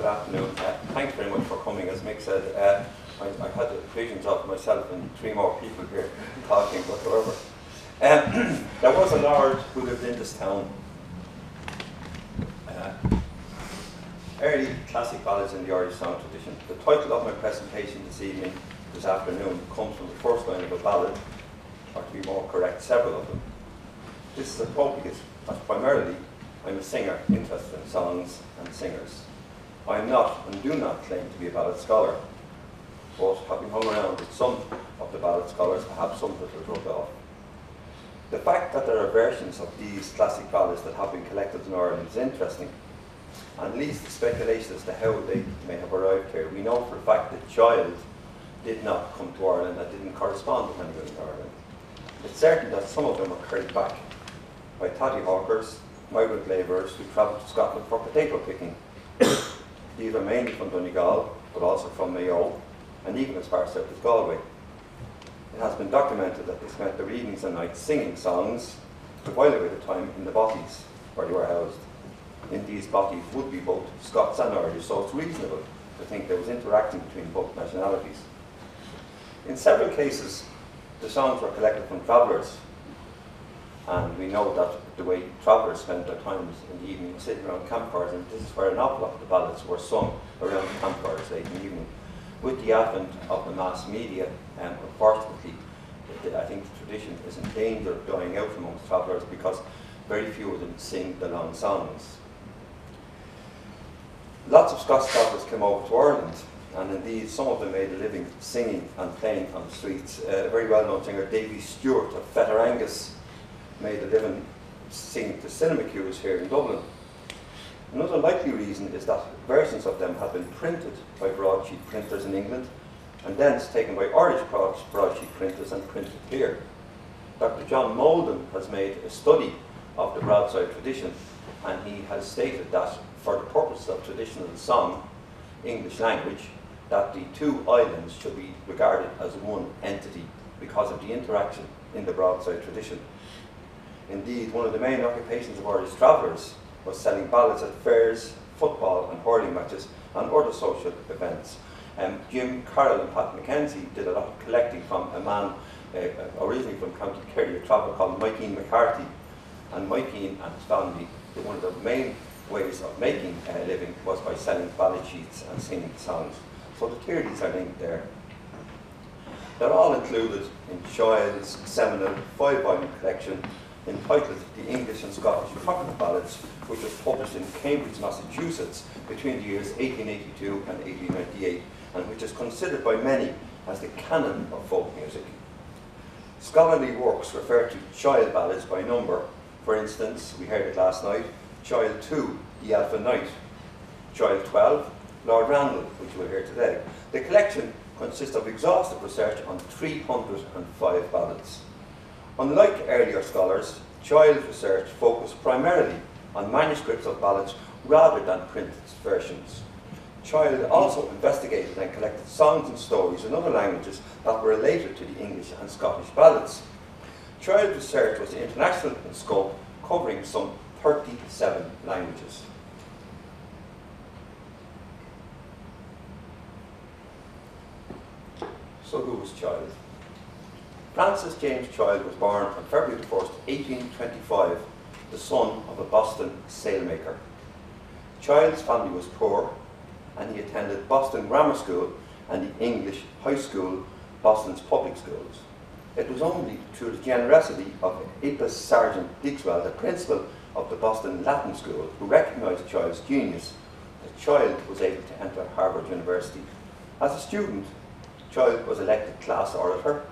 Good afternoon. Thanks very much for coming. As Mick said, I had visions of myself and 3 more people here talking whatsoever. There was a lord who lived in this town. Early classic ballads in the Irish song tradition. The title of my presentation this afternoon, comes from the first line of a ballad, or to be more correct, several of them. This is appropriate, as primarily I'm a singer interested in songs and singers. I am not and do not claim to be a ballad scholar, but having hung around with some of the ballad scholars, I have some that will rub off. The fact that there are versions of these classic ballads that have been collected in Ireland is interesting, and leads to speculation as to how they may have arrived here. We know for a fact that Child did not come to Ireland and didn't correspond with anyone in Ireland. It's certain that some of them were carried back by toddy hawkers, migrant labourers who travelled to Scotland for potato picking. These are mainly from Donegal, but also from Mayo, and even as far south as Galway. It has been documented that they spent their evenings and nights singing songs to while away the time in the bothies, where they were housed. In these bothies would be both Scots and Irish, so it's reasonable to think there was interaction between both nationalities. In several cases, the songs were collected from travellers, and we know that the way travellers spent their times in the evening sitting around campfires, and this is where an awful lot of the ballads were sung around campfires late in the evening. With the advent of the mass media, unfortunately, I think the tradition is in danger of dying out amongst travellers because very few of them sing the long songs. Lots of Scots travellers came over to Ireland, and indeed some of them made a living singing and playing on the streets. A very well-known singer, Rosie Stewart of Fetter Angus, made a living singing to cinema cues here in Dublin. Another likely reason is that versions of them have been printed by broadsheet printers in England, and thence taken by Irish broadsheet printers and printed here. Dr. John Molden has made a study of the broadside tradition, and he has stated that for the purposes of traditional song, English language, that the 2 islands should be regarded as one entity because of the interaction in the broadside tradition. Indeed, one of the main occupations of Irish travellers was selling ballads at fairs, football and hurling matches, and other social events. Jim Carroll and Pat Mackenzie did a lot of collecting from a man originally from County Kerry, a traveller called Mikeen McCarthy. And Mikeen and his family, one of the main ways of making a living was by selling ballad sheets and singing songs. So the theories are linked there. They're all included in Child's seminal 5-volume collection entitled The English and Scottish Pocket Ballads, which was published in Cambridge, Massachusetts between the years 1882 and 1898, and which is considered by many as the canon of folk music. Scholarly works refer to child ballads by number. For instance, we heard it last night, Child 2, The Alpha Knight, Child 12, Lord Randall, which we'll hear today. The collection consists of exhaustive research on 305 ballads. Unlike earlier scholars, Child's research focused primarily on manuscripts of ballads rather than printed versions. Child also investigated and collected songs and stories in other languages that were related to the English and Scottish ballads. Child's research was international in scope, covering some 37 languages. So who was Child? Francis James Child was born on February the 1st, 1825, the son of a Boston sailmaker. Child's family was poor, and he attended Boston Grammar School and the English High School, Boston's public schools. It was only through the generosity of Ipis Sergeant Dixwell, the principal of the Boston Latin School, who recognised Child's genius, that Child was able to enter Harvard University. As a student, Child was elected class orator.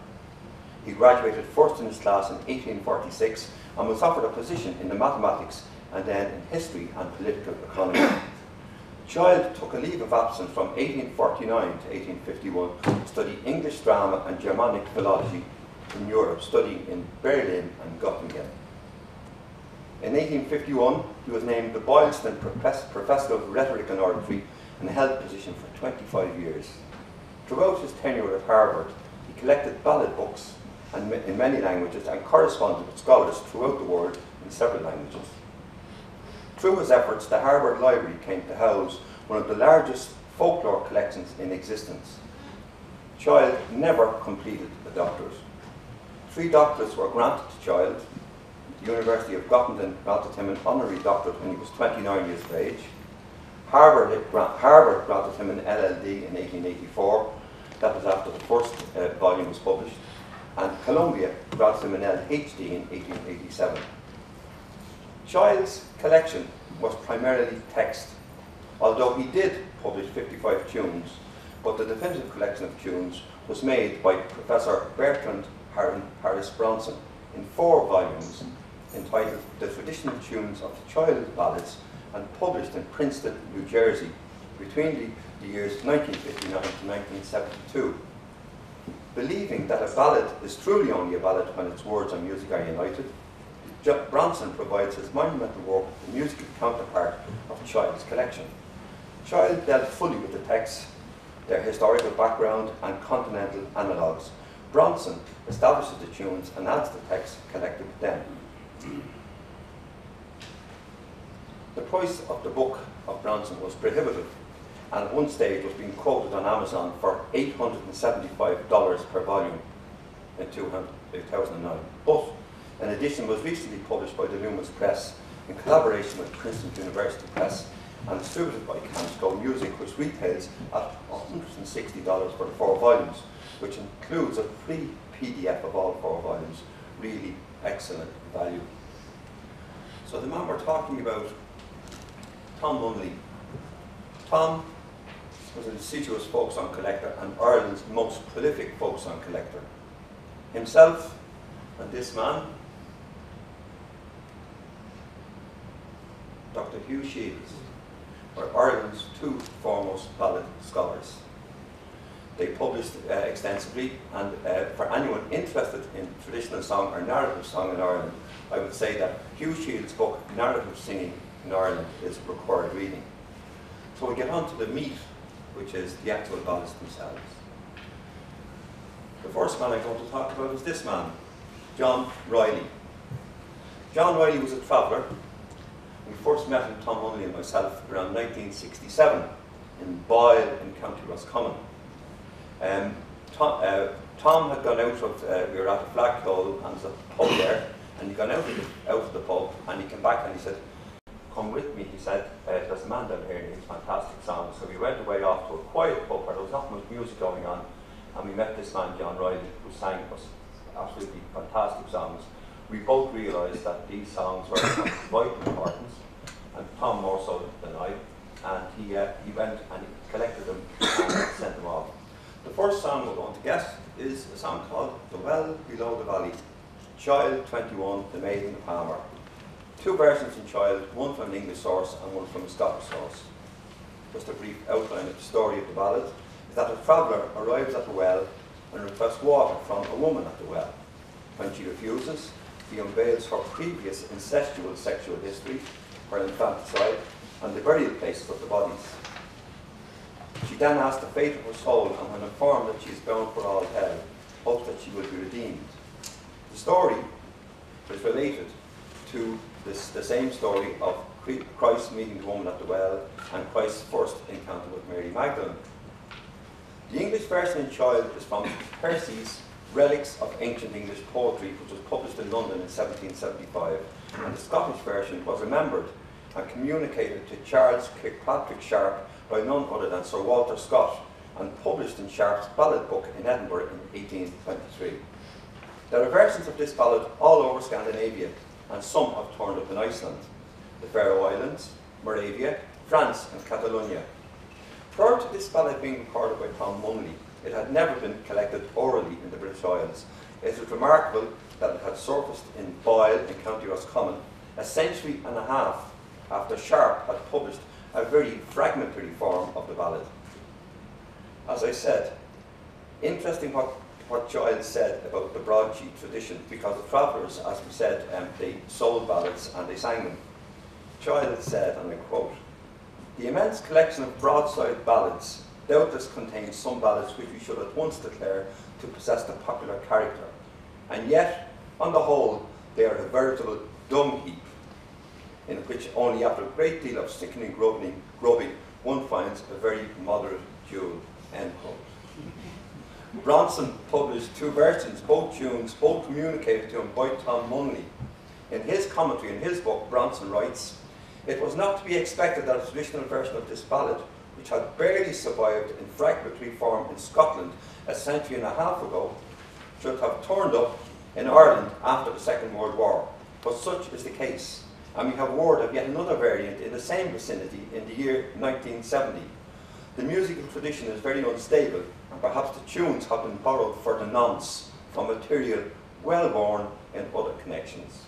He graduated first in his class in 1846 and was offered a position in the mathematics and then in history and political economy. Child took a leave of absence from 1849 to 1851 to study English drama and Germanic philology in Europe, studying in Berlin and Göttingen. In 1851, he was named the Boylston Professor of Rhetoric and Oratory and held the position for 25 years. Throughout his tenure at Harvard, he collected ballad books and in many languages and corresponded with scholars throughout the world in several languages. Through his efforts, the Harvard Library came to house one of the largest folklore collections in existence. Child never completed a doctorate. 3 doctorates were granted to Child. The University of Göttingen granted him an honorary doctorate when he was 29 years of age. Harvard granted him an LLD in 1884. That was after the first volume was published. And Columbia granted him an LHD in 1887. Child's collection was primarily text, although he did publish 55 tunes, but the definitive collection of tunes was made by Professor Bertrand Harris Bronson in 4 volumes entitled The Traditional Tunes of the Child Ballads, and published in Princeton, New Jersey between the years 1959 to 1972. Believing that a ballad is truly only a ballad when its words and music are united, Bronson provides his monumental work the musical counterpart of Child's collection. Child dealt fully with the texts, their historical background and continental analogues. Bronson establishes the tunes and adds the text connected with them. The price of the book of Bronson was prohibitive, and at one stage was being quoted on Amazon for $875 per volume in 2009. But an edition was recently published by the Loomis Press in collaboration with Princeton University Press and distributed by Camsco Music, which retails at $160 for the 4 volumes, which includes a free PDF of all 4 volumes. Really excellent value. So the man we're talking about, Tom Munley. Tom was a deciduous folk song collector and Ireland's most prolific folk song collector. Himself and this man, Dr. Hugh Cheevers, were Ireland's 2 foremost ballad scholars. They published extensively, and for anyone interested in traditional song or narrative song in Ireland, I would say that Hugh Shields' book, Narrative Singing in Ireland, is required reading. So we get on to the meat, which is the actual ballads themselves. The first man I'm going to talk about is this man, John Riley. John Riley was a traveller. We first met him, Tom Munley and myself, around 1967 in Boyle in County Roscommon. Tom had gone out of, we were at a flagpole and there's a pub there, and he gone out of the pub and he came back and he said, "Come with me," he said, "there's a man down here and he has fantastic songs." So we went away off to a quiet pub where there was not much music going on, and we met this man, John Riley, who sang us absolutely fantastic songs. We both realised that these songs were of vital importance, and Tom more so than I, and he went and he collected them and sent them off. The first song we're going to get is a song called The Well Below the Valley, Child 21, The Maid and the Palmer. 2 versions in Child, one from an English source and one from a Scottish source. Just a brief outline of the story of the ballad is that a traveller arrives at the well and requests water from a woman at the well. When she refuses, he unveils her previous incestual sexual history, her infanticide, and the burial places of the bodies. She then asks the fate of her soul, and when informed that she is bound for all hell, hopes that she will be redeemed. The story is related to the same story of Christ meeting the woman at the well and Christ's first encounter with Mary Magdalene. The English version in Child is from Percy's Relics of Ancient English Poetry, which was published in London in 1775, and the Scottish version was remembered and communicated to Charles Kirkpatrick Sharp by none other than Sir Walter Scott, and published in Sharp's ballad book in Edinburgh in 1823. There are versions of this ballad all over Scandinavia, and some have turned up in Iceland, the Faroe Islands, Moravia, France and Catalonia. Prior to this ballad being recorded by Tom Munley, it had never been collected orally in the British Isles. It is remarkable that it had surfaced in Boyle in County Roscommon a century and a half after Sharp had published a very fragmentary form of the ballad. As I said, interesting what Child said about the broadsheet tradition, because the travellers, as we said, they sold ballads and they sang them. Child said, and I quote, "The immense collection of broadside ballads doubtless contains some ballads which we should at once declare to possess the popular character, and yet, on the whole, they are a veritable dung heap, in which only after a great deal of sickening grubbing one finds a very moderate duel, end quote. Bronson published 2 versions, both tunes, both communicated to him by Tom Munley. In his commentary, in his book, Bronson writes, "It was not to be expected that a traditional version of this ballad, which had barely survived in fragmentary form in Scotland a century and a half ago, should have turned up in Ireland after the Second World War. But such is the case, and we have word of yet another variant in the same vicinity in the year 1970. The musical tradition is very unstable, and perhaps the tunes have been borrowed for the nonce from material well born in other connections."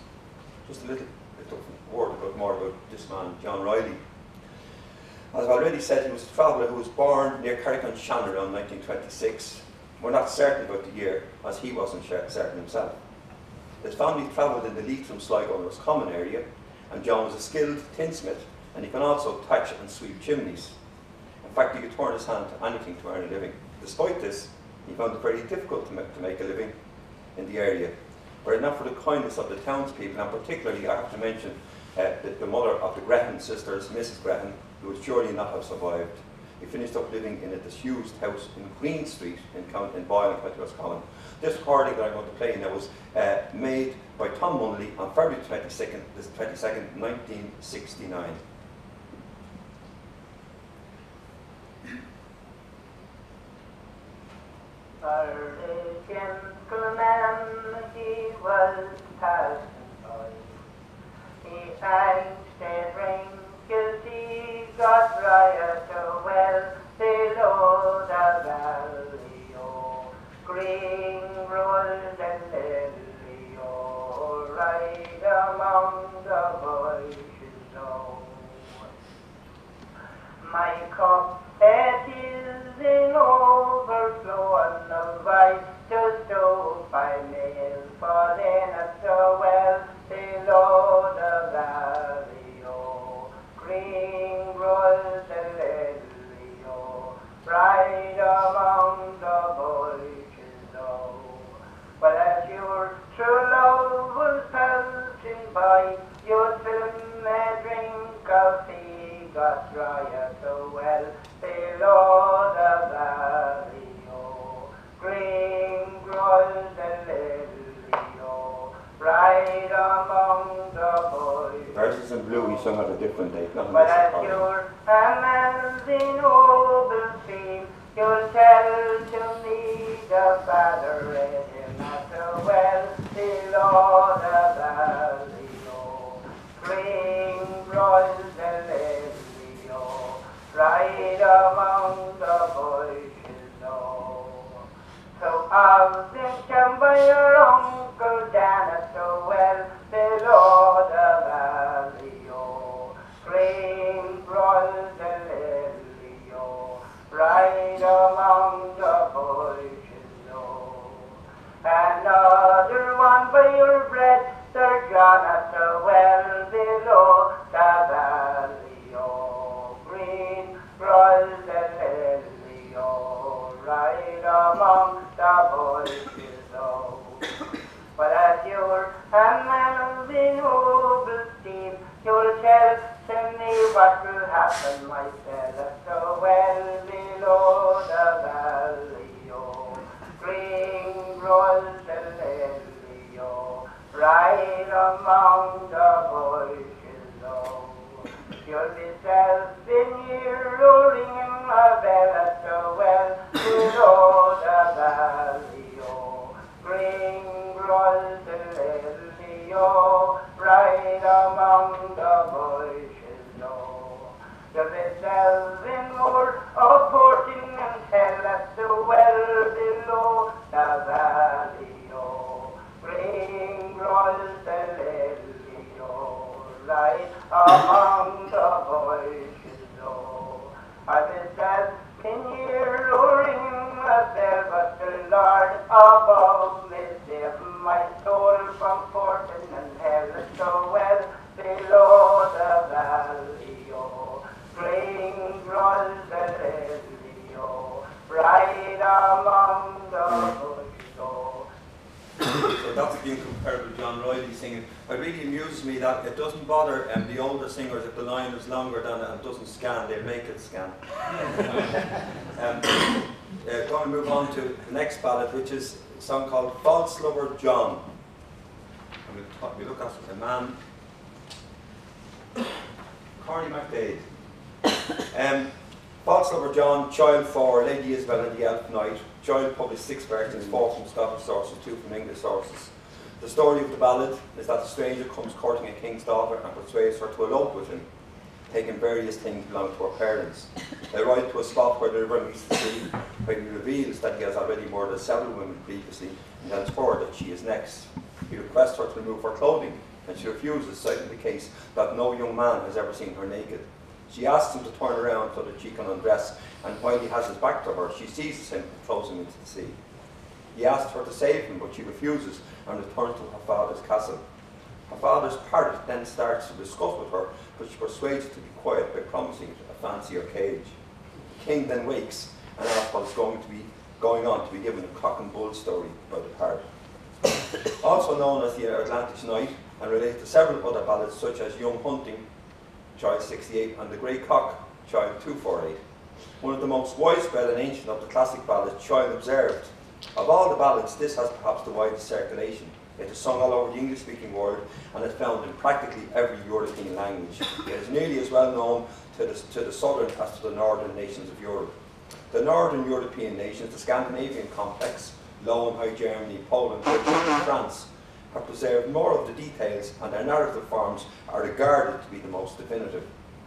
Just a little bit of word about more about this man, John Riley. As I've already said, he was a traveller who was born near Carrick-on-Shannon around 1926. We're not certain about the year, as he wasn't certain himself. His family travelled in the Leitrim Sligo and Roscommon area, and John was a skilled tinsmith, and he can also thatch and sweep chimneys. In fact, he could turn his hand to anything to earn a living. Despite this, he found it very difficult to make a living in the area. Were it not for the kindness of the townspeople, and particularly I have to mention the mother of the Graham sisters, Mrs. Graham, who would surely not have survived. He finished up living in a disused house in Queen Street in Boyle, County Roscommon. This recording that I'm going to play now was made by Tom Munley on February 22nd, 1969. A gentleman, he was passing by. He asked a drink as he got riot well below the valley, oh, green rolled and lily, oh, right among the bushes, oh. My cup it is in overflow, and the right to stove by mail, falling at the well below the valley, oh, green rose and lily, oh, right among the bushes, oh. But as your true love was passing by, you'd fill a drink of tea, got dry at the well below the valley, oh, green grows and lily, oh, right among the bushes. Verses in blue, he sung at a different date. But as you're a man's in noble fame, you'll tell to me the father read him at the well below the valley, oh, green grows and lily, oh, right among the bushes, oh. So I've been come by your Uncle Dan at the well below the valley, oh, green grows and lily, oh, right among the bushes, oh. Another one by your bread, Sir John at the well below the valley, oh, green grows and lily, oh, right among the bushes, oh. But as you're a man of noble steam, you'll tell to me what will happen, my friend, at the well below the valley, oh, green grows and lily, oh, right among the bushes, oh. You'll be self-in here, ringing a bell at the well below the valley, oh, green grows and lily, oh, right among the bushes, oh. You'll be self-in more, oh, porting and tell at the well below the valley, oh, green grows and lily, oh, right among the bushes, oh. I've been self-in here, ringing a bell, but the Lord above me saved my soul from fortune and hell, so well below the valley. it doesn't bother the older singers if the line is longer than it and doesn't scan, they'll make it scan. Going to move on to the next ballad, which is a song called False Lover John. And we look at a man, Corny MacDade. False Lover John, Child 4, Lady Isabel and the Elf Knight. Child published 6 versions, 4 from Scottish sources, 2 from English sources. The story of the ballad is that a stranger comes courting a king's daughter and persuades her to elope with him, taking various things belonging to her parents. They ride to a spot where the river meets the sea, where he reveals that he has already murdered several women previously, and tells her that she is next. He requests her to remove her clothing, and she refuses, citing the case that no young man has ever seen her naked. She asks him to turn around so that she can undress, and while he has his back to her, she seizes him and throws him into the sea. He asks her to save him, but she refuses and returns to her father's castle. Her father's parrot then starts to discuss with her, but she persuades her to be quiet by promising it a fancier cage. The king then wakes and asks what is going on to be given a cock and bull story by the parrot. Also known as the Atlantic Night, and related to several other ballads such as Young Hunting, Child 68, and The Grey Cock, Child 248. One of the most widespread and ancient of the classic ballads, Child Observed. Of all the ballads, this has perhaps the widest circulation. It is sung all over the English-speaking world and is found in practically every European language. It is nearly as well known to the southern as to the northern nations of Europe. The northern European nations, the Scandinavian complex, Low and High Germany, Poland, Britain, and France, have preserved more of the details, and their narrative forms are regarded to be the most definitive.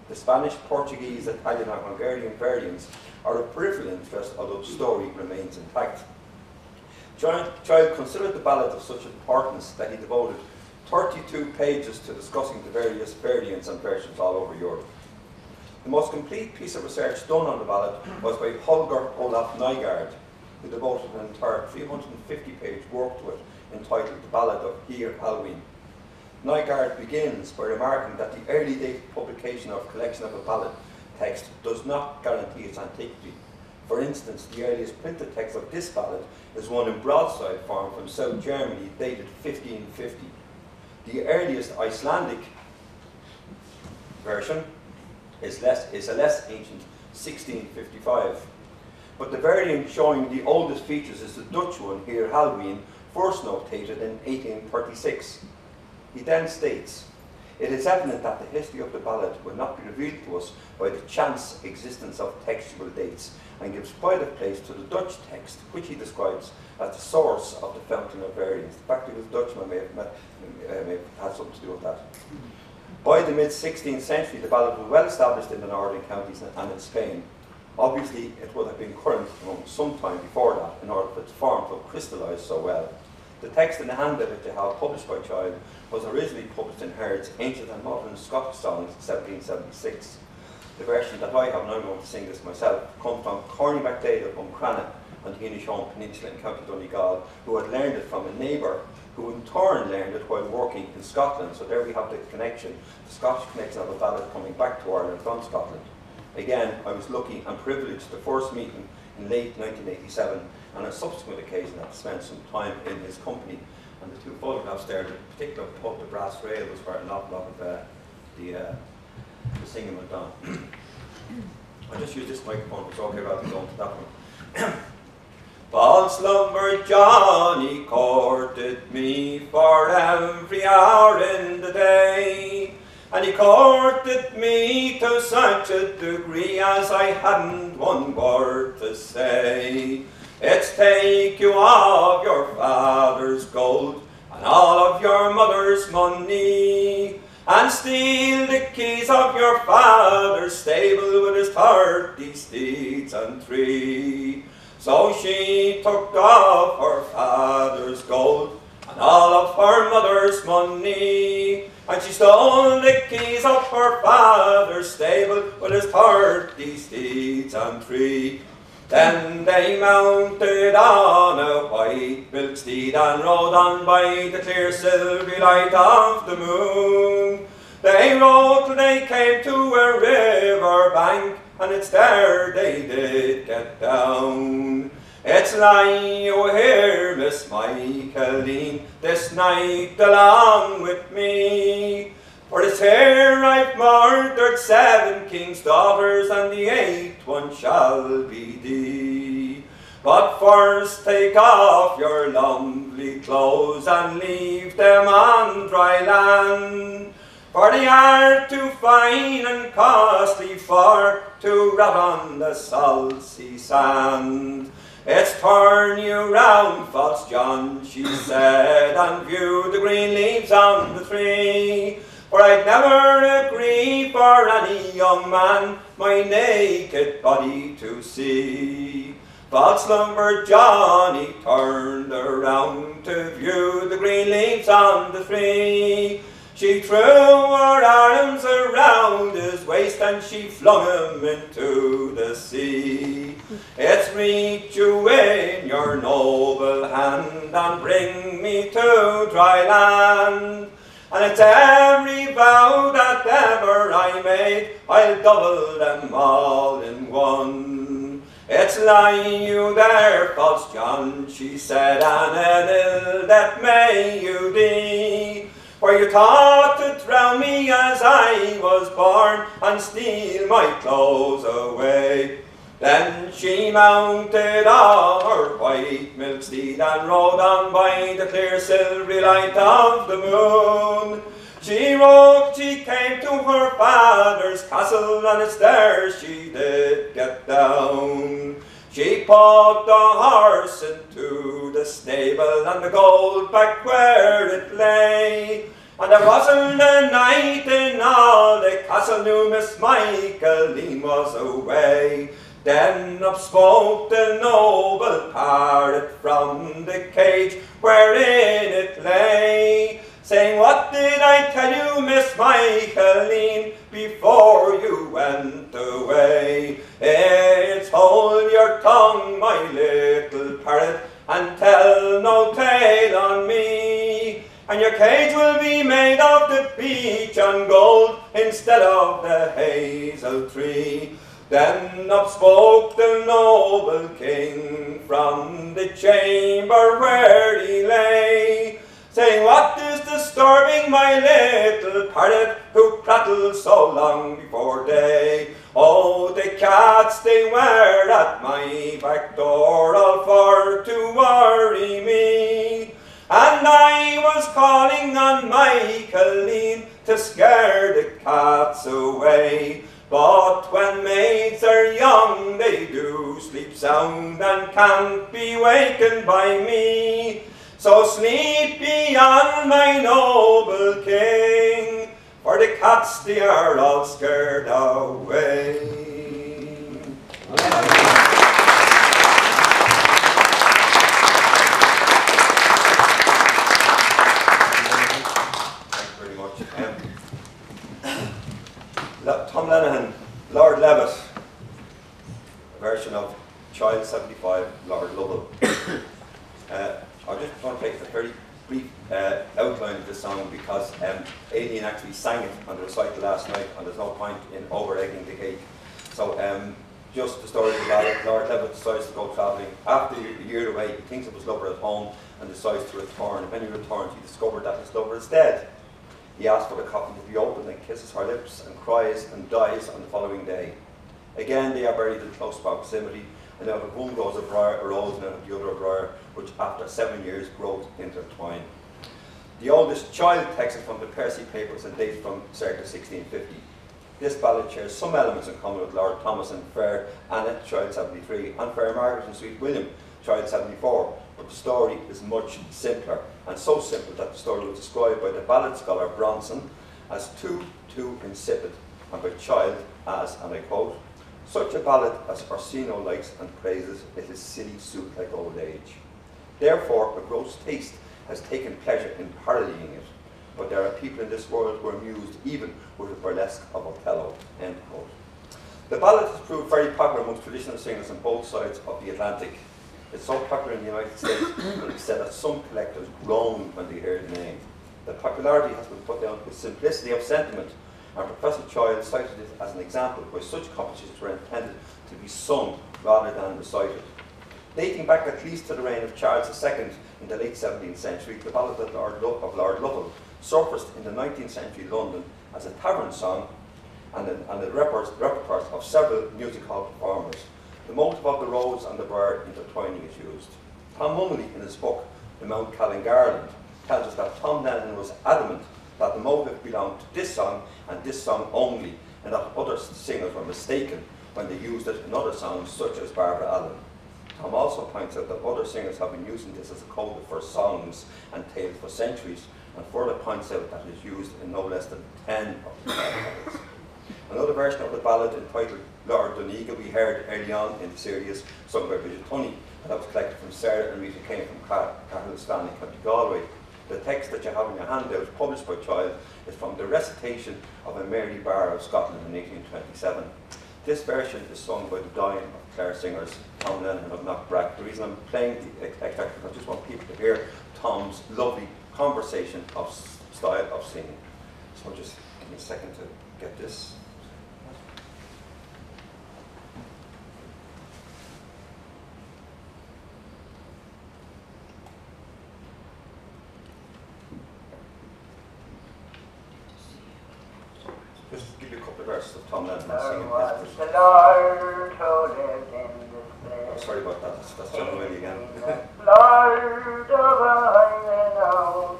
The Spanish, Portuguese, Italian and Hungarian variants are of peripheral interest, although the story remains intact. Child considered the ballad of such importance that he devoted 32 pages to discussing the various variants and versions all over Europe. The most complete piece of research done on the ballad was by Holger Olaf Nygaard, who devoted an entire 350-page work to it, entitled The Ballad of Hir Halloween. Nygaard begins by remarking that the early date publication of a collection of a ballad text does not guarantee its antiquity. For instance, the earliest printed text of this ballad is one in broadside form from South Germany, dated 1550. The earliest Icelandic version is a less ancient 1655. But the variant showing the oldest features is the Dutch one, Hir Halloween, first notated in 1836. He then states, "It is evident that the history of the ballad will not be revealed to us by the chance existence of textual dates, and gives pride of place to the Dutch text, which he describes as the source of the fountain of variants." The fact that he was Dutchman may have had something to do with that. By the mid-16th century, the ballad was well established in the northern counties and in Spain. Obviously, it would have been current some time before that in order for its form to have crystallised so well. The text in the handbill that you have, published by Child, was originally published in Herd's Ancient and Modern Scottish Songs, 1776. The version that I have, and I'm going to sing this myself, comes from Corny MacDade of Uncrana on the Inishowen Peninsula in County Donegal, who had learned it from a neighbour, who in turn learned it while working in Scotland. So there we have the connection, the Scottish connection of a ballad coming back to Ireland from Scotland. Again, I was lucky and privileged to first meet him in late 1987, and on a subsequent occasion I spent some time in his company. And the 2 photographs there, the particular pub, the Brass Rail, was where an awful lot of the singing went on. I'll just use this microphone, it's okay rather than going to that one. False lover Johnny courted me for every hour in the day, and he courted me to such a degree as I hadn't one word to say. It's take you of your father's gold and all of your mother's money, and steal the keys of your father's stable with his 30 steeds and 3. So she took off her father's gold and all of her mother's money, and she stole the keys of her father's stable with his 30 steeds and 3. Then they mounted on a white milk steed and rode on by the clear silvery light of the moon. They rode till they came to a river bank, and it's there they did get down. It's lie you here, Miss Aileen, this night along with me. For this here I've murdered 7 kings' daughters, and the 8th one shall be thee. But first take off your lovely clothes and leave them on dry land, for they are too fine and costly for to rot on the salt sea sand. It's turn you round, false John, she said, and view the green leaves on the tree. For I'd never agree for any young man my naked body to see. False Lambert Johnny turned around to view the green leaves on the tree. She threw her arms around his waist and she flung him into the sea. It's reach you in your noble hand and bring me to dry land. And it's every vow that ever I made, I'll double them all in one. It's lie you there, false John, she said, and an ill death may you be. For you thought to drown me as I was born, and steal my clothes away. Then she mounted on her white milk steed, and rode on by the clear silvery light of the moon. She rode, she came to her father's castle, and it's there she did get down. She put the horse into the stable, and the gold back where it lay. And there wasn't a knight in all the castle knew Miss Aileen was away. Then up spoke the noble parrot from the cage wherein it lay, saying, "What did I tell you, Miss Aileen, before you went away? It's hold your tongue, my little parrot, and tell no tale on me. And your cage will be made of the beech and gold instead of the hazel tree." Then up spoke the noble king from the chamber where he lay, saying, "What is disturbing my little parrot, who prattles so long before day? Oh, the cats they were at my back door, all for to worry me. And I was calling on Aileen to scare the cats away. But when maids are young, they do sleep sound and can't be wakened by me. So sleep ye on, my noble king, for the cats they are all scared away." Tom Lenihan, Lord Levitt, a version of Child 75, Lord Lovell. I just want to take a very brief outline of this song because Aileen actually sang it on the recital last night, and there's no point in over-egging the cake. So just the story of the ballad. Lord Levitt decides to go travelling. After a year away, he thinks of his lover at home and decides to return. And when he returns, he discovers that his lover is dead. He asks for the coffin to be opened and kisses her lips and cries and dies on the following day. Again, they are buried in close proximity, and out of one grows a briar, a rose, and out of the other a briar, which after 7 years grows intertwined. The oldest child text is from the Percy Papers and dates from circa 1650. This ballad shares some elements in common with Lord Thomas and Fair Annet, Child 73, and Fair Margaret and Sweet William, Child 74, but the story is much simpler, and so simple that the story was described by the ballad scholar Bronson as too insipid, and by Child as, and I quote, "Such a ballad as Orsino likes and praises, it is silly suit like old age. Therefore a gross taste has taken pleasure in parodying it, but there are people in this world who are amused even with the burlesque of Othello." End quote. The ballad has proved very popular amongst traditional singers on both sides of the Atlantic. It's so popular in the United States that it's said that some collectors groan when they hear the name. The popularity has been put down to the simplicity of sentiment, and Professor Child cited it as an example where such compositions were intended to be sung rather than recited. Dating back at least to the reign of Charles II in the late 17th century, the ballad of Lord Lovell surfaced in the 19th century London as a tavern song and the repertoires of several music hall performers. The motive of the rose and the bird intertwining is used. Tom Mummely, in his book, The Mount Callan Garland, tells us that Tom Lennon was adamant that the motive belonged to this song and this song only, and that other singers were mistaken when they used it in other songs, such as Barbara Allen. Tom also points out that other singers have been using this as a code for songs and tales for centuries, and further points out that it is used in no less than 10 of the ballads. Another version of the ballad, entitled Lord Donegal, we heard early on in the series, sung by Brigid Tunney, and that was collected from Sarah and Rita Kane from Carlistan in County Galway. The text that you have in your handout, published by Child, is from the recitation of a Mary Bar of Scotland in 1827. This version is sung by the dying of Clare singers, Tom Lennon of Knockbrack. The reason I'm playing the extract is because I just want people to hear Tom's lovely conversation of style of singing. So just give me a second to get this. Just give you a couple of verses of Tom Lennon singing. Was the Lord who lived in this place. Oh, sorry about that. That's John Willie again. Lord of I renown.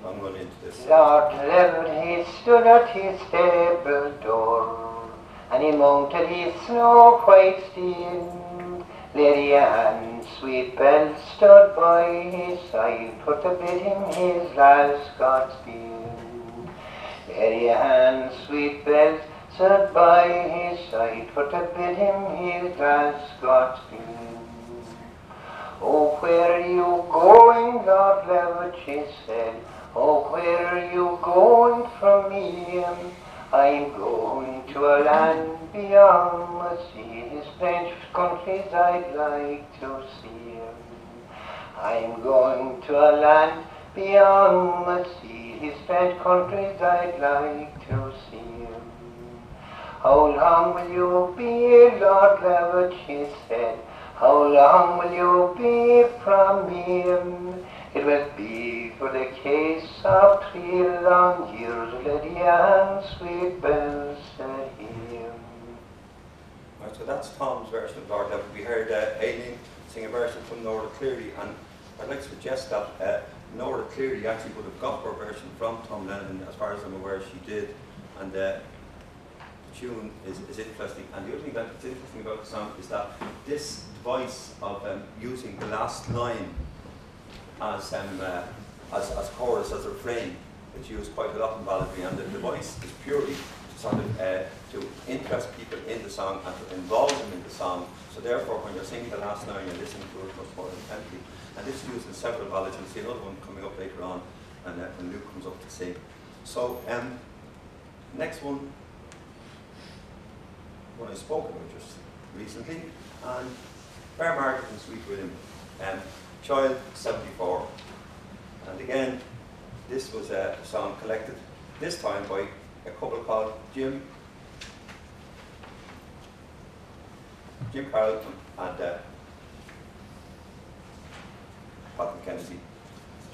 I'm going into this. Lord lived, he stood at his stable door, and he mounted his snow-white steed. Lady Anne's sweet belle stood by his side, for to bid him his last Godspeed. Lady Anne's sweet belle stood by his side, for to bid him his last Godspeed. Oh, where are you going, Lord Levitt, she said. Oh, where are you going from me? I'm going to a land beyond the sea. His French countries I'd like to see. I'm going to a land beyond the sea. His French countries I'd like to see. How long will you be, Lord Levitt, she said. How long will you be from me? It will be for the case of 3 long years, Lady Anne's sweet bells said he. Right, so that's Tom's version of Lord Levitt. We heard Aileen sing a version from Nora Cleary, and I'd like to suggest that Nora Cleary actually would have got her version from Tom Lennon, as far as I'm aware she did, and the tune is interesting. And the other thing that's interesting about the song is that this device of using the last line as chorus, as a refrain, it's used quite a lot in balladry, and the device is purely to sort of to interest people in the song and to involve them in the song. So therefore, when you're singing the last line, you're listening to it much more intently. And this is used in several ballads. You'll see another one coming up later on, and when Luke comes up to sing. So next one I spoke about just recently, and Fair Margaret and Sweet William. Child 74, and again this was a song collected this time by a couple called Jim Carlton and Pat Kennedy.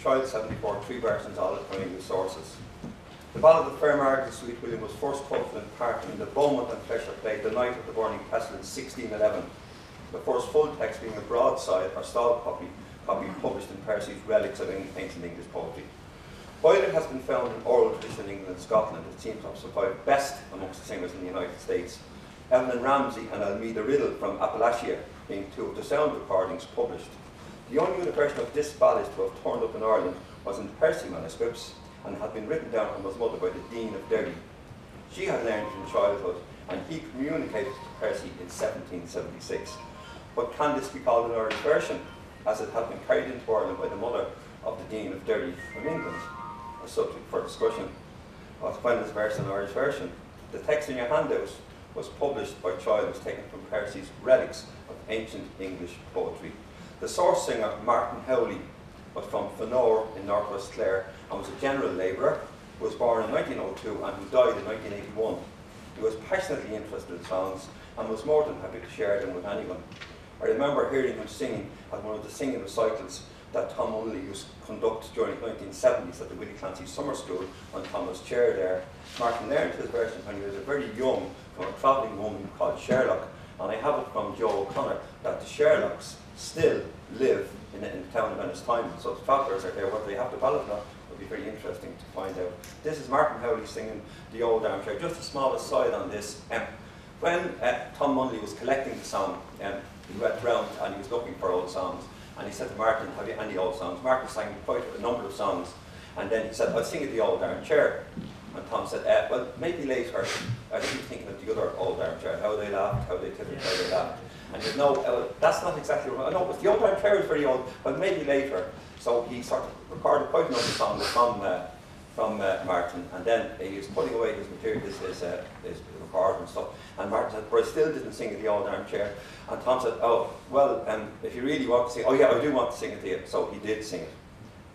Child 74, 3 versions, all from English sources. The Ballad of Fair Margaret and Sweet William was first quoted in part in the Beaumont and Fletcher play The Night of the Burning Pestle in 1611, the first full text being a broadside or stall copy published in Percy's Relics of Ancient English Poetry. While it has been found in oral tradition in England and Scotland, it seems to have survived best amongst the singers in the United States. Evelyn Ramsey and Almeida Riddle from Appalachia being 2 of the sound recordings published. The only other version of this ballad to have turned up in Ireland was in the Percy manuscripts and had been written down and was mother by the Dean of Derry. She had learned it in childhood, and he communicated to Percy in 1776. But can this be called an Irish version, as it had been carried into Ireland by the mother of the Dean of Derry from England? A subject for discussion. When is verse an Irish version? The text in your handouts was published by Child, was taken from Percy's Relics of Ancient English Poetry. The source singer, Martin Howley, was from Fenor in Northwest Clare and was a general labourer who was born in 1902 and who died in 1981. He was passionately interested in songs and was more than happy to share them with anyone. I remember hearing him singing at one of the singing recitals that Tom Munnelly used to conduct during the 1970s at the Willie Clancy Summer School when Tom was chair there. Martin learned his version when he was a very young from a travelling woman called Sherlock, and I have it from Joe O'Connor that the Sherlocks still live in the town of Ennistown. So the travellers are there, whether they have the ballad or not, would be very interesting to find out. This is Martin Howley singing The Old Armchair. Just a small aside on this. When Tom Munnelly was collecting the song, he went round and he was looking for old songs. And he said to Martin, have you any old songs? Martin sang quite a number of songs. And then he said, I'll sing you The Old Armchair. And Tom said, well, maybe later. I was thinking of the other Old Armchair, how they laughed, how they tittered, how they laughed. And he said, no, that's not exactly what I know, but The Old Armchair is very old, but maybe later. So he sort of recorded quite a number of songs from Martin, and then he was putting away his material, his record and stuff. And Martin said, but I still didn't sing The Old Armchair. And Tom said, oh, well, if you really want to sing, oh yeah, I do want to sing it to you. So he did sing it.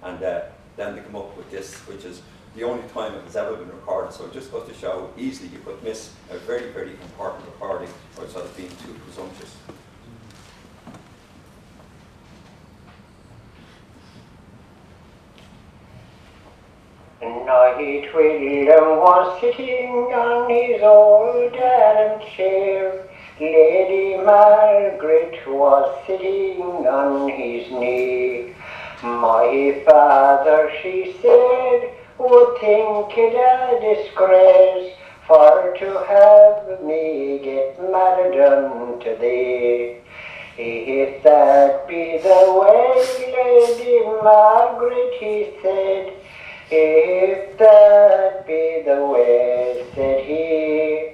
And then they come up with this, which is the only time it has ever been recorded. So it just goes to show easily you could miss a very, very important recording by sort of being too presumptuous. Night William was sitting on his old armchair. Lady Margaret was sitting on his knee. My father, she said, would think it a disgrace for to have me get married unto thee. If that be the way, Lady Margaret, he said, if that be the way, said he,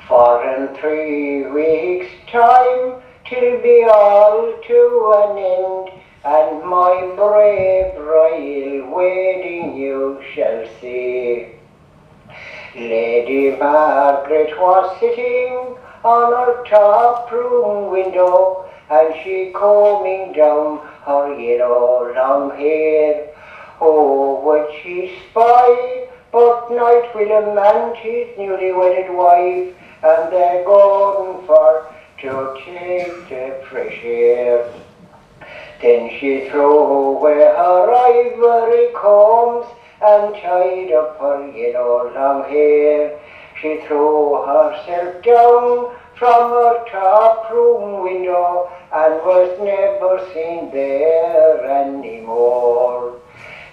for in 3 weeks' time 'till be all to an end, and my brave royal wedding you shall see. Lady Margaret was sitting on her top room window, and she combing down her yellow long hair. Oh, would she spy but Night William and his newly wedded wife, and they're going for to take the fresh air. Then she threw away her ivory combs and tied up her yellow long hair. She threw herself down from her top room window and was never seen there anymore.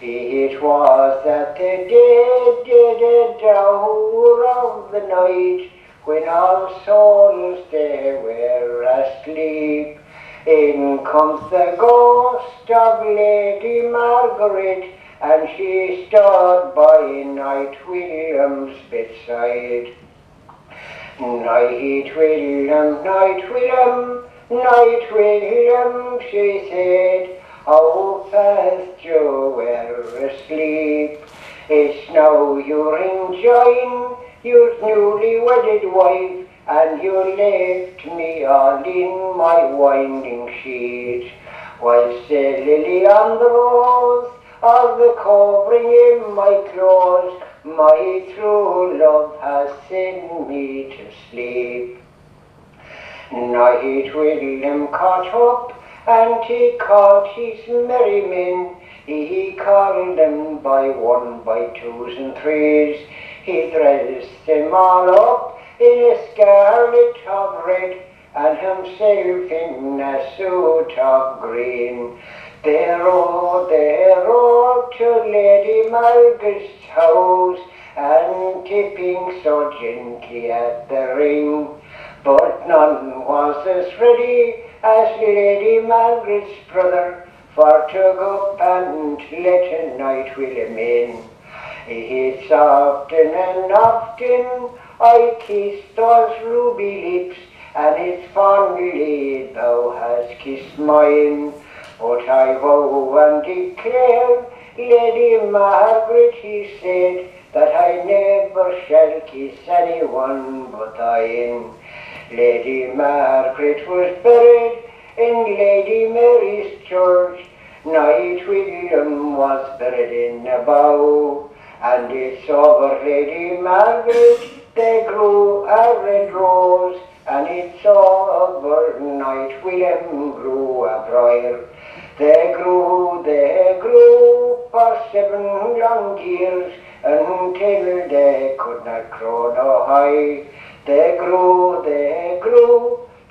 It was at the dead hour of the night, when all souls there were asleep. In comes the ghost of Lady Margaret, and she stood by Night William's bedside. Night William, Night William, Night William, she said, how fast you were asleep. It's now you're enjoying your newly wedded wife, and you left me all in my winding sheet, whilst the lily on the rose of the covering in my clothes, my true love has sent me to sleep. Night William caught up, and he called his merry men. He called them by 1, by 2s and 3s. He dressed them all up in a scarlet of red, and himself in a suit of green. They rode to Lady Margaret's house, and tipping so gently at the ring. But none was as ready as Lady Margaret's brother for to go up and let a Night William in. It's often and often I kissed those ruby lips, and it's fondly thou hast kissed mine. But I vow and declare, Lady Margaret, he said, that I never shall kiss anyone but thine. Lady Margaret was buried in Lady Mary's church. Knight William was buried in a bough, and its over Lady Margaret they grew a red rose, and its over Knight William grew a briar. They grew for 7 long years, until they could not grow no high. They grew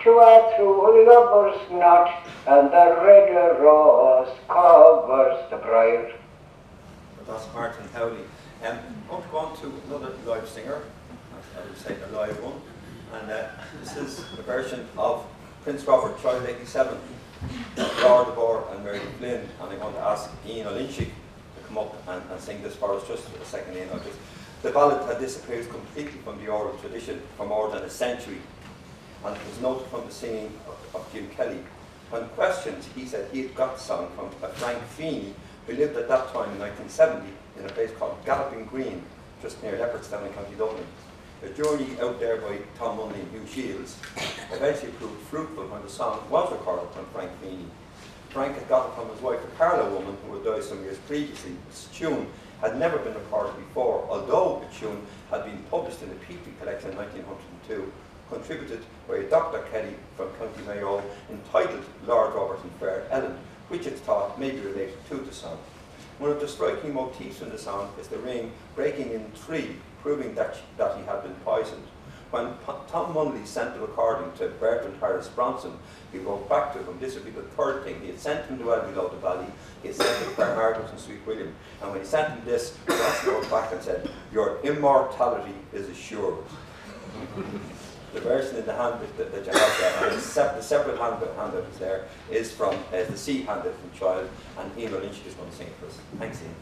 to a true lover's knot, and the red rose covers the briar. That's Martin Howley. I'm going to go on to another live singer, I would say a live one, and this is a version of Prince Robert, Child 87, Lord of Orr and Mary Flynn, and I'm going to ask Ian O'Lynshig to come up and sing this for us just for a second. Ian, the ballad had disappeared completely from the oral tradition for more than a century, and it was noted from the singing of Jim Kelly. When questioned, he said he had got the song from a Frank Feeney, who lived at that time in 1970 in a place called Galloping Green, just near Leopardstown in County Dublin. A journey out there by Tom Munley and Hugh Shields eventually proved fruitful when the song was recorded from Frank Feeney. Frank had got it from his wife, a Carlow woman who had died some years previously. This tune had never been recorded before, although the tune had been published in the Petrie Collection in 1902, contributed by Dr. Kelly from County Mayo, entitled Lord Robert and Fair Ellen, which it's thought may be related to the song. One of the striking motifs in the song is the ring breaking in 3, proving that he had been poisoned. When Tom Munley sent the recording to Bertrand Harris Bronson, he wrote back to him, this would be the third thing. He had sent him to Well Below the Valley, he had sent him to Fair Margaret and Sweet William, and when he sent him this, Bronson wrote back and said, "Your immortality is assured." The version in the handbook that you have there, and the separate handout is there, is from the C handout from Child, and Ian O'Lynshig is going to sing it for us. Thanks, Ian.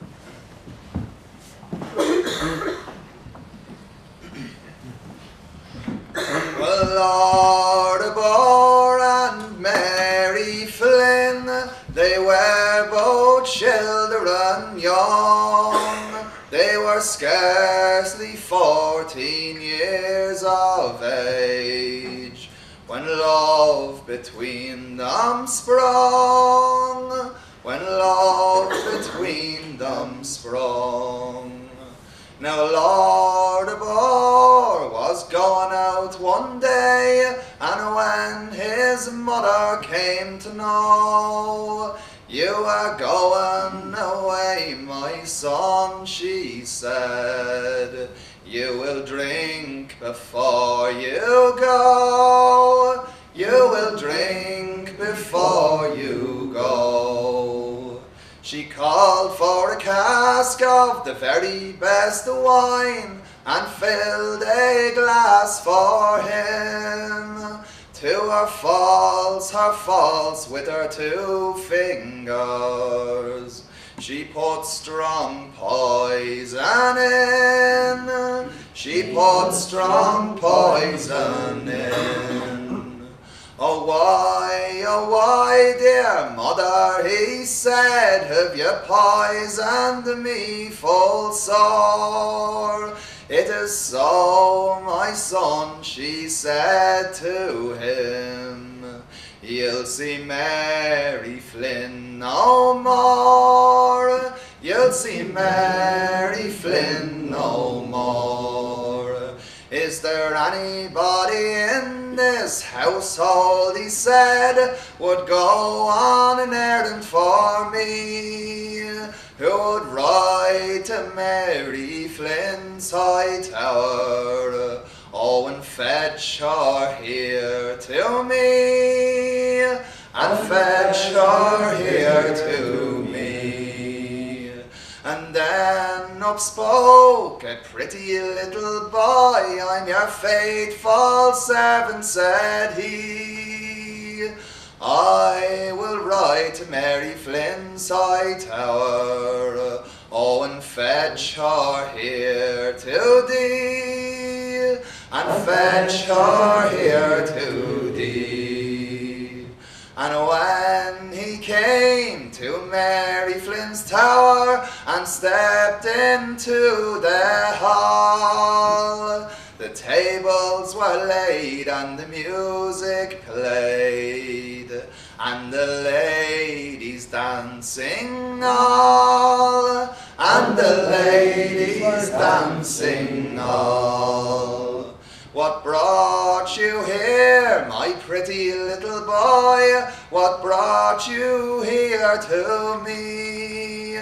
Well, Lord of Orr and Mary Flynn, they were both children young. They were scarcely 14 years of age when love between them sprung. When love between them sprung. Now Lord of Orr was gone out one day, and when his mother came to know, "You are going away, my son," she said. "You will drink before you go. You will drink before you go." She called for a cask of the very best wine, and filled a glass for him. To her false with her 2 fingers. She put strong poison in. She put strong poison in. Oh why, dear mother," he said, "have you poisoned me full sore?" "It is so, my son," she said to him. "You'll see Mary Flynn no more. You'll see Mary Flynn no more. Is there anybody in this household," he said, "would go on an errand for me, who would ride to Mary Flynn's high tower, oh, and fetch her here to me, and fetch her here to me?" And then up spoke a pretty little boy, "I'm your faithful servant," said he. "I will ride to Mary Flynn's high tower, oh, and fetch her here to thee, and fetch her here to thee." And when he came to Mary Flynn's tower and stepped into the hall, the tables were laid and the music played, and the ladies dancing all, and the ladies dancing all. What brought you here, my pretty little boy? What brought you here to me?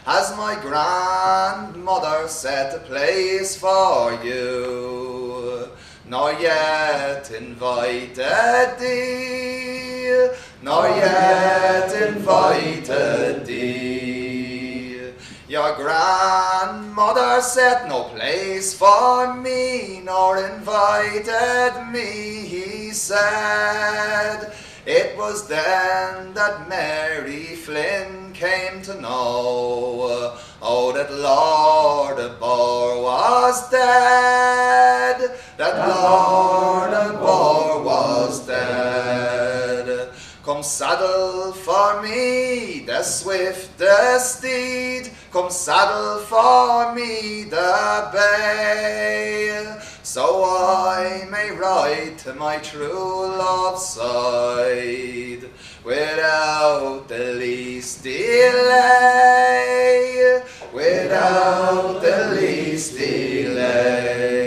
Has my grandmother set a place for you, nor yet invited thee, nor yet invited thee? Your grandmother set no place for me, nor invited me, he said. It was then that Mary Flynn came to know, oh, that Lord Abor was dead, that Lord Abor was dead. Come saddle for me the swiftest steed, come saddle for me the bay, so I may ride to my true love's side without the least delay, without the least delay.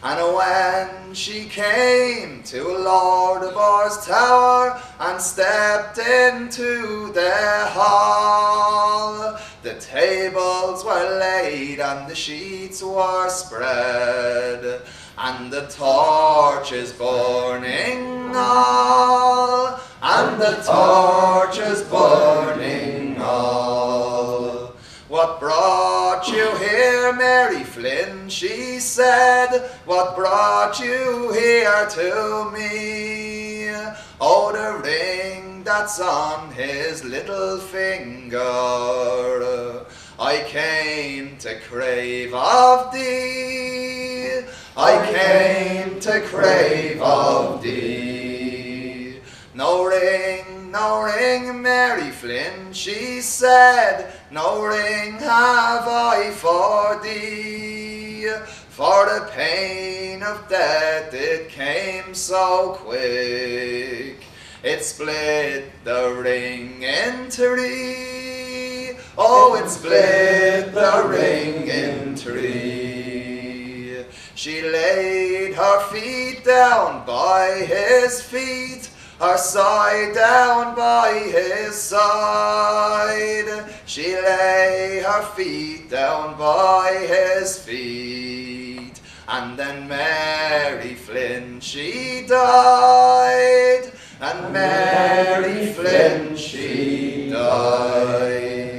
And when she came to Lord Abor's tower and stepped into their hall, the tables were laid and the sheets were spread, and the torches burning all, and the torches burning all. What brought you here, Mary Flynn, she said, what brought you here to me? Oh, the ring that's on his little finger, I came to crave of thee, I came to crave of thee. No ring, Mary Flynn, she said, no ring have I for thee, for the pain of death, it came so quick, it split the ring in three, oh, it split the ring in three. She laid her feet down by his feet, her side down by his side. She lay her feet down by his feet, and then Mary Flynn she died, and Mary Flynn she died.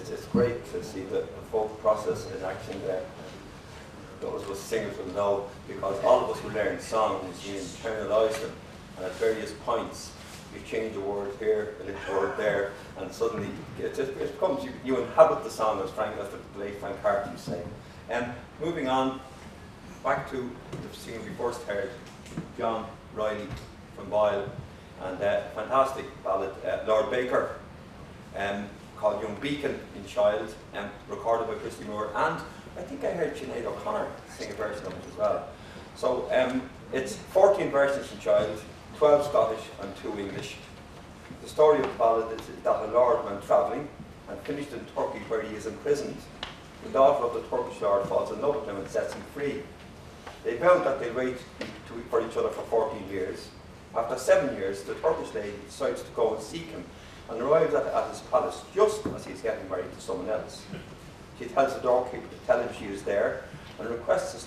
It's great to see the folk process in action there. Those of us singers will know, because all of us who learn songs, we internalise them, and at various points you change a word here, a little word there, and suddenly it becomes, you inhabit the song, as the late Frank Hart used to say. Moving on, back to the singer we first heard, John Riley from Boyle, and a fantastic ballad, Lord Baker, called Young Beacon in Child, recorded by Christy Moore, and I think I heard Sinead O'Connor sing a version of it as well. So it's 14 versions in Child, 12 Scottish and 2 English. The story of the ballad is that a lord went travelling and finished in Turkey, where he is imprisoned. The daughter of the Turkish lord falls in love with him and sets him free. They vowed that they'll wait for each other for 14 years. After 7 years, the Turkish lady decides to go and seek him, and arrives at his palace just as he's getting married to someone else. She tells the doorkeeper to tell him she is there, and requests a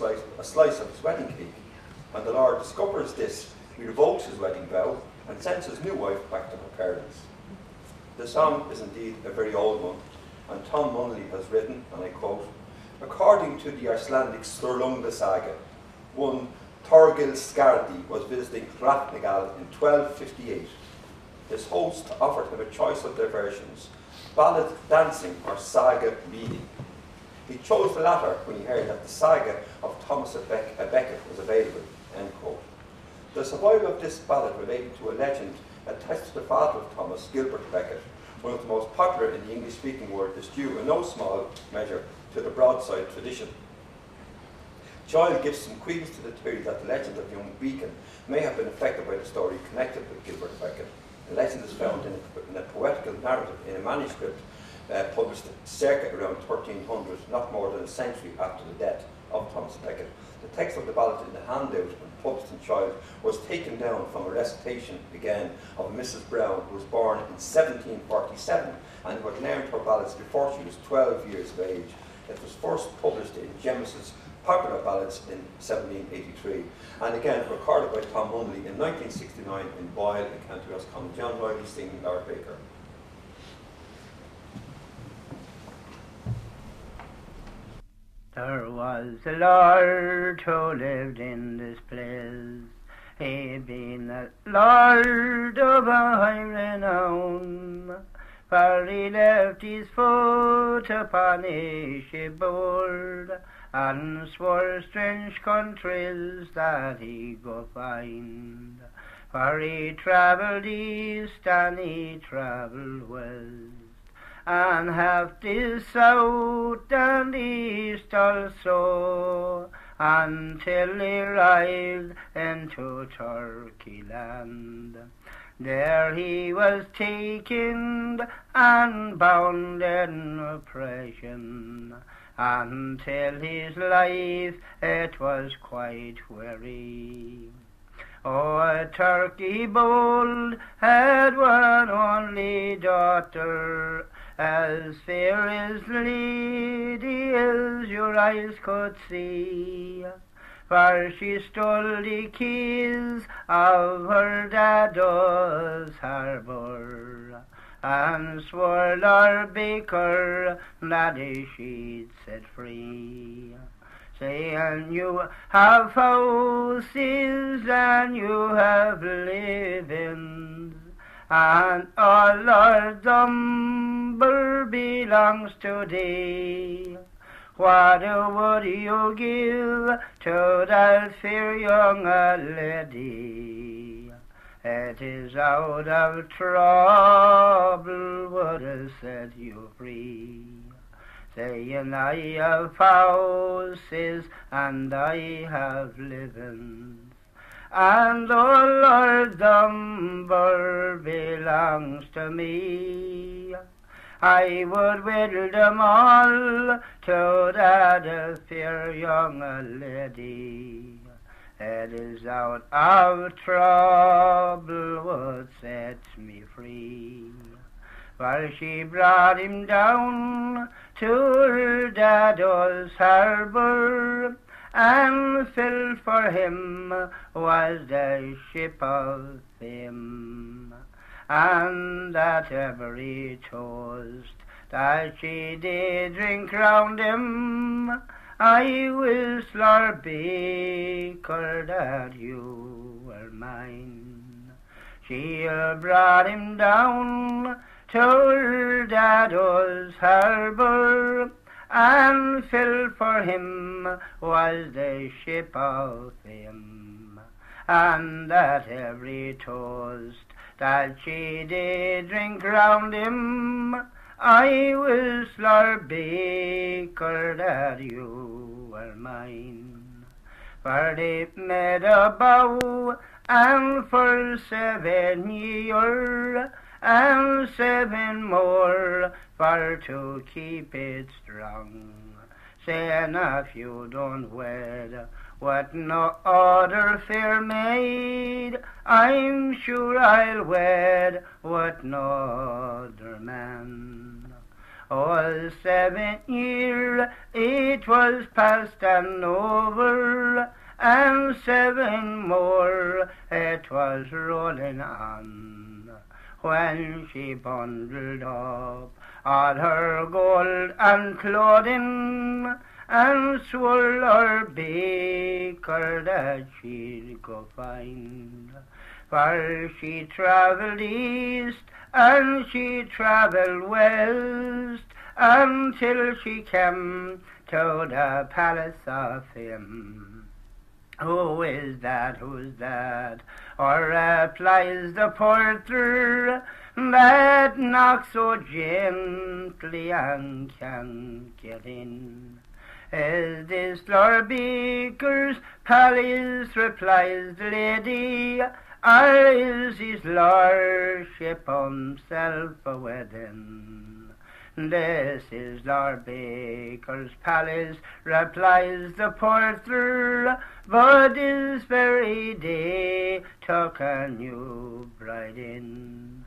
slice of his wedding cake. When the Lord discovers this, he revokes his wedding vow and sends his new wife back to her parents. The song is indeed a very old one, and Tom Munnelly has written, and I quote, "According to the Icelandic Sturlunga saga, one Thorgil Skardi was visiting Hratnagal in 1258. His host offered him a choice of their versions, ballad dancing or saga reading. He chose the latter when he heard that the saga of Thomas a Becket was available." End quote. The survival of this ballad related to a legend attached to the father of Thomas, Gilbert Beckett, one of the most popular in the English-speaking world, is due in no small measure to the broadside tradition. Child gives some credence to the theory that the legend of young Beacon may have been affected by the story connected with Gilbert Beckett. The legend is found in a poetical narrative in a manuscript published circa around 1300, not more than a century after the death of Thomas Beckett. The text of the ballad in the handout and published in Child was taken down from a recitation again of Mrs. Brown, who was born in 1747 and who had learned her ballads before she was 12 years of age. It was first published in Jemis's Popular Ballads in 1783, and again recorded by Tom Hundley in 1969 in Boyle in County Roscommon. John Riley singing Lord Baker. There was a lord who lived in this place. He'd been a lord of a high renown, for he left his foot upon a shipboard, and swore strange countries that he go find. For he travelled east and he travelled west, and half the south and east also, until he arrived into Turkey land. There he was taken and bound in oppression, until his life it was quite weary. Oh, a Turkey bold had one only daughter, as fair as lady as your eyes could see, for she stole the keys of her dadda's harbour, and swore Lord Baker that she'd set free, saying, you have houses and you have livings, and all Lord Dumber belongs to thee. What would you give to that fair young lady? It is out of trouble would have set you free, saying, I have houses and I have livings, and all Lord Dumber belongs to me. I would will them all to that fair young lady. It is out of trouble would set me free. For she brought him down to her dadda's harbour, and filled for him was the ship of fame, and at every toast that she did drink round him, I wish, Lord Baker, that you were mine. She brought him down to her dadda's harbour, and filled for him was the ship of fame, and at every toast that she did drink round him, I wish, Lord Baker, that you were mine. For they made a bow, and for 7 years, and 7 more for to keep it strong, saying, if you don't wed what no other fair maid, I'm sure I'll wed what no other man. All 7 years it was past and over, and 7 more it was rolling on, when she bundled up all her gold and clothing, and swore Lord Baker that she'd go find. For she travelled east and she travelled west, until she came to the palace of him, Who is that, who's that? Or replies the porter that knocks so gently and can't get in. Is this Lord Baker's palace, replies the lady, or is his lordship himself a wedding? This is Lord Baker's palace, replies the porter, but this very day took a new bride in.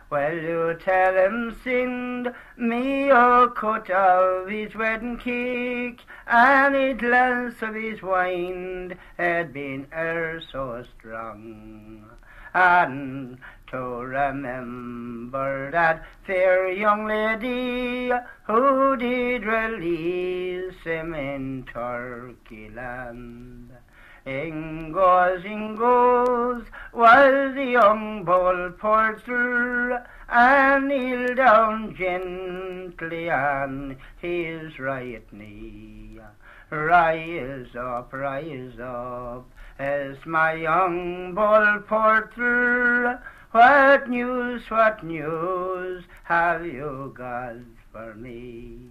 Well, you tell him, send me a cut of his wedding cake, and a glass of his wine had been e'er so strong. And to remember that fair young lady who did release him in Turkey land. Ingos, was the young bull porter, and kneeled down gently on his right knee. Rise up, as my young bull porter, what news have you got for me?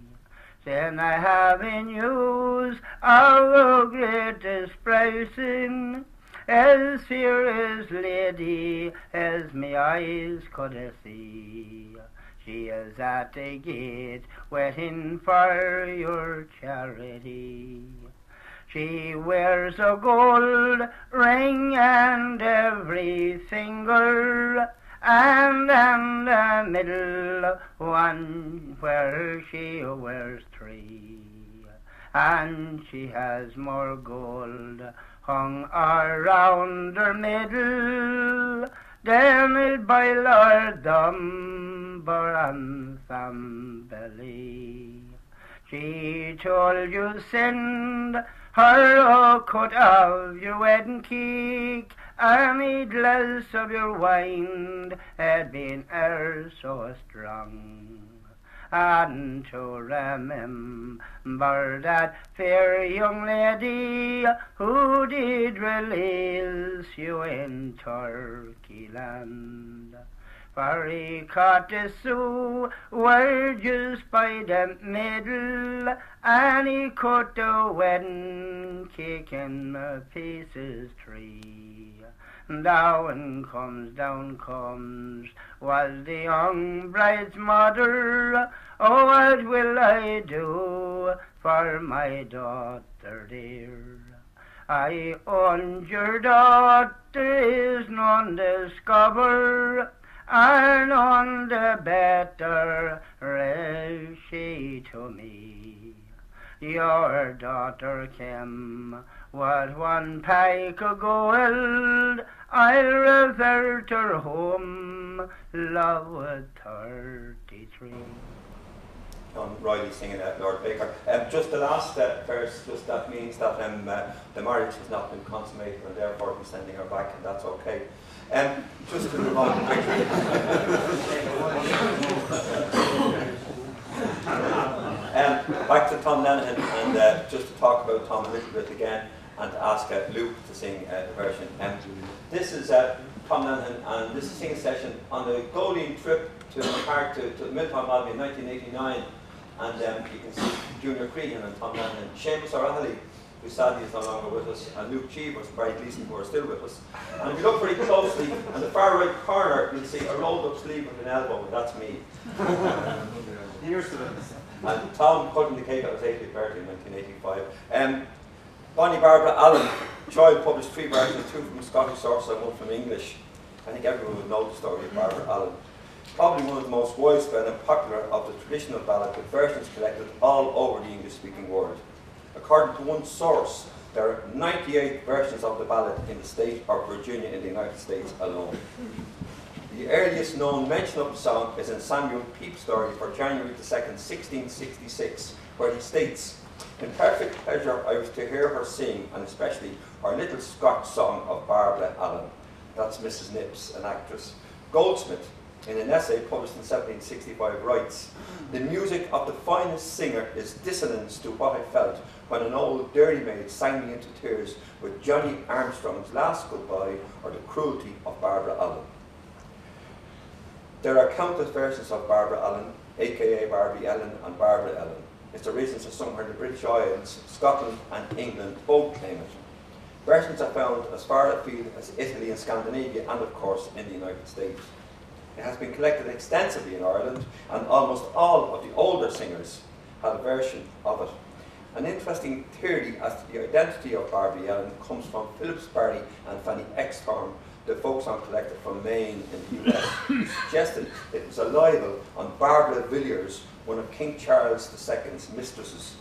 Then I have in news of the greatest pricing, as fair as lady as me eyes could see. She is at the gate waiting for your charity. She wears a gold ring and every finger, and in the middle one where she wears three. And she has more gold hung around her middle than it by Lord Dunbar and family. She told you send her a cut of your wedding cake, and a glass of your wine had been e'er so strong. And to remember that fair young lady who did release you in Turkey land. For he caught the Sioux were just by the middle, and he cut the wedding cake in pieces three. Down comes, was the young bride's mother. Oh, what will I do for my daughter dear? I own your daughter is none discover, and on the better is she to me. Your daughter came with one pike of gold, I'll revert her home, love with 33. John Riley singing Lord Baker. Just the last verse, just that means that the marriage has not been consummated, and therefore he's sending her back, and that's okay. Just to move on quickly. Back to Tom Lenihan, and just to talk about Tom a little bit again, and to ask Luke to sing the version. This is Tom Lenihan, and this is a singing session on the Goleen trip to Milltown Valley in 1989. And you can see Junior Cregan and Tom Lenihan, Seamus O'Reilly, who sadly is no longer with us, and Luke Cheevers, Brigid Tunney, who are still with us. And if you look very closely, in the far right corner, you'll see a rolled up sleeve with an elbow, and that's me. And Tom cutting the cake at his 80th birthday in 1985. Bonnie Barbara Allen, Child published 3 versions, 2 from Scottish sources and 1 from English. I think everyone would know the story of Barbara Allen. Probably one of the most widespread and popular of the traditional ballad, with versions collected all over the English-speaking world. According to one source, there are 98 versions of the ballad in the state of Virginia in the United States alone. The earliest known mention of the song is in Samuel Pepys' story for January the 2nd, 1666, where he states, "In perfect pleasure I was to hear her sing, and especially her little Scotch song of Barbara Allen." That's Mrs. Nips, an actress. Goldsmith, in an essay published in 1765, writes, "The music of the finest singer is dissonance to what I felt when an old dairymaid sang me into tears with Johnny Armstrong's Last Goodbye or The Cruelty of Barbara Allen. There are countless versions of Barbara Allen, aka Barbie Ellen and Barbara Ellen. It's originally somewhere in the British Isles, Scotland and England both claim it. Versions are found as far afield as Italy and Scandinavia and of course in the United States. It has been collected extensively in Ireland and almost all of the older singers had a version of it. An interesting theory as to the identity of Barbie Ellen comes from Phillips Barry and Fanny Exthorn, the folk song collector from Maine in the US, who suggested it was a libel on Barbara Villiers, one of King Charles II's mistresses.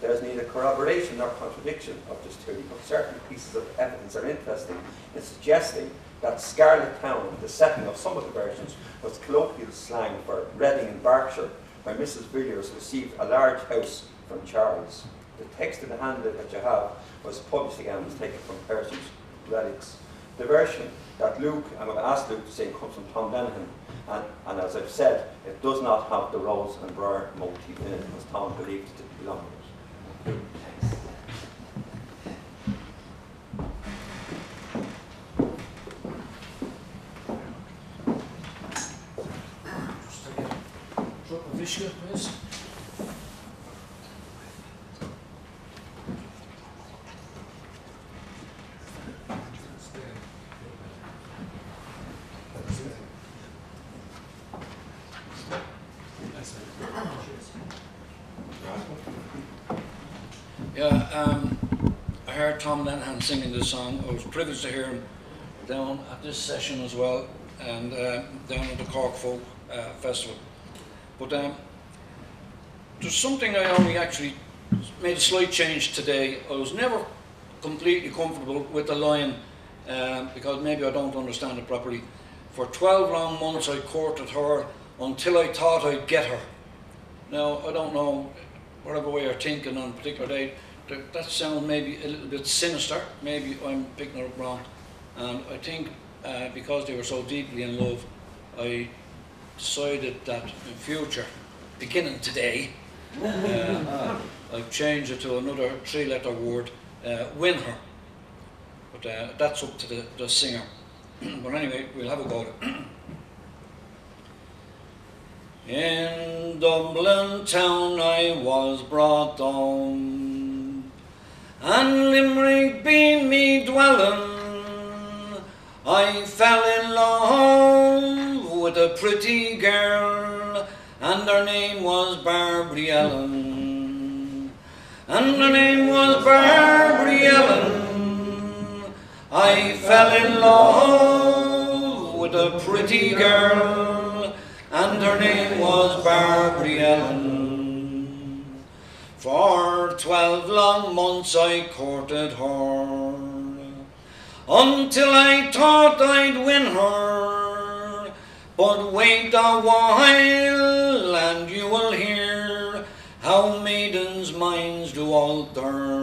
There is neither corroboration nor contradiction of this theory, but certain pieces of evidence are interesting in suggesting that Scarlet Town, the setting of some of the versions, was colloquial slang for Reading in Berkshire, where Mrs. Villiers received a large house from Charles. The text in the handlet that you have was published again, was taken from Percy's Relics. The version that Luke, I'm going to ask Luke to sing, comes from Tom Lenihan, and as I've said, it does not have the rose and briar motif in it, as Tom believed it to belong with it. Thanks. Just take a drop of Vishka, please. I heard Tom Lenihan singing this song. I was privileged to hear him down at this session as well, and down at the Cork Folk Festival. But there's something I only actually made a slight change today. I was never completely comfortable with the line because maybe I don't understand it properly. For 12 long months I courted her until I thought I'd get her. Now, I don't know whatever way you're thinking on a particular day, that sounds maybe a little bit sinister. Maybe I'm picking it up wrong. And I think because they were so deeply in love, I decided that in future, beginning today, I've changed it to another 3-letter word, win her. But that's up to the singer. But anyway, we'll have a go at it. In Dublin town I was brought down, and Limerick being me dwelling. I fell in love with a pretty girl, and her name was Barbary Ellen. And her name was Barbary Ellen. I fell in love with a pretty girl, and her name was Barbary Ellen. For 12 long months I courted her, until I thought I'd win her. But wait a while and you will hear how maidens' minds do alter.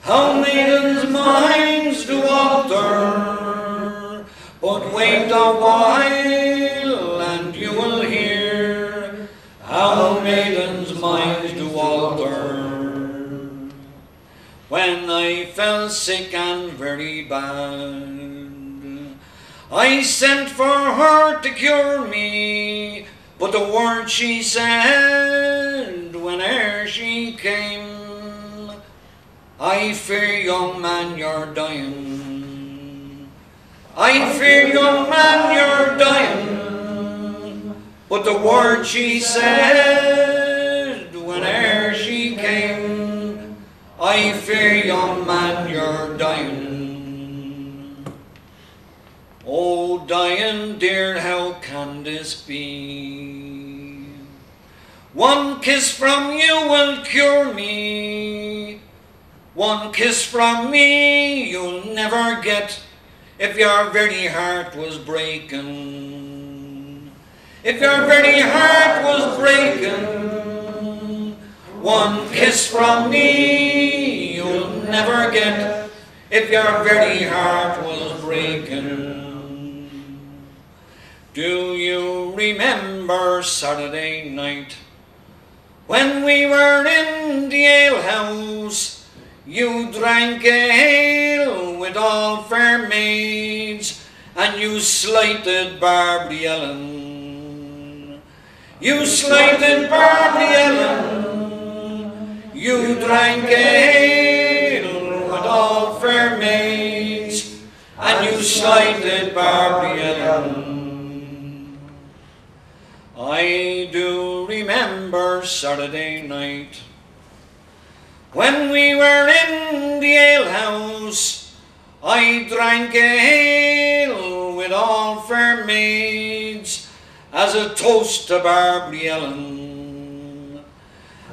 How maidens' minds do alter. But wait a while and you will hear how maidens' minds do alter. When I fell sick and very bad, I sent for her to cure me, but the word she said whene'er she came, I fear, young man, you're dying. I fear, young man, you're dying. But the word she said whene'er she came, I fear, young man, you're dying. Oh, dying dear, how can this be? One kiss from you will cure me. One kiss from me you'll never get, if your very heart was breaking. If your very heart was breaking. One kiss from me you'll never get, if your very heart was breaking. Do you remember Saturday night, When we were in the alehouse, you drank ale with all fair maids, and you slighted Barbary Ellen. You slighted Barbary Ellen. You drank ale with all fair maids, and you slighted Barbary Ellen. I do remember Saturday night, when we were in the alehouse. I drank ale with all fair maids, as a toast to Barbary Ellen.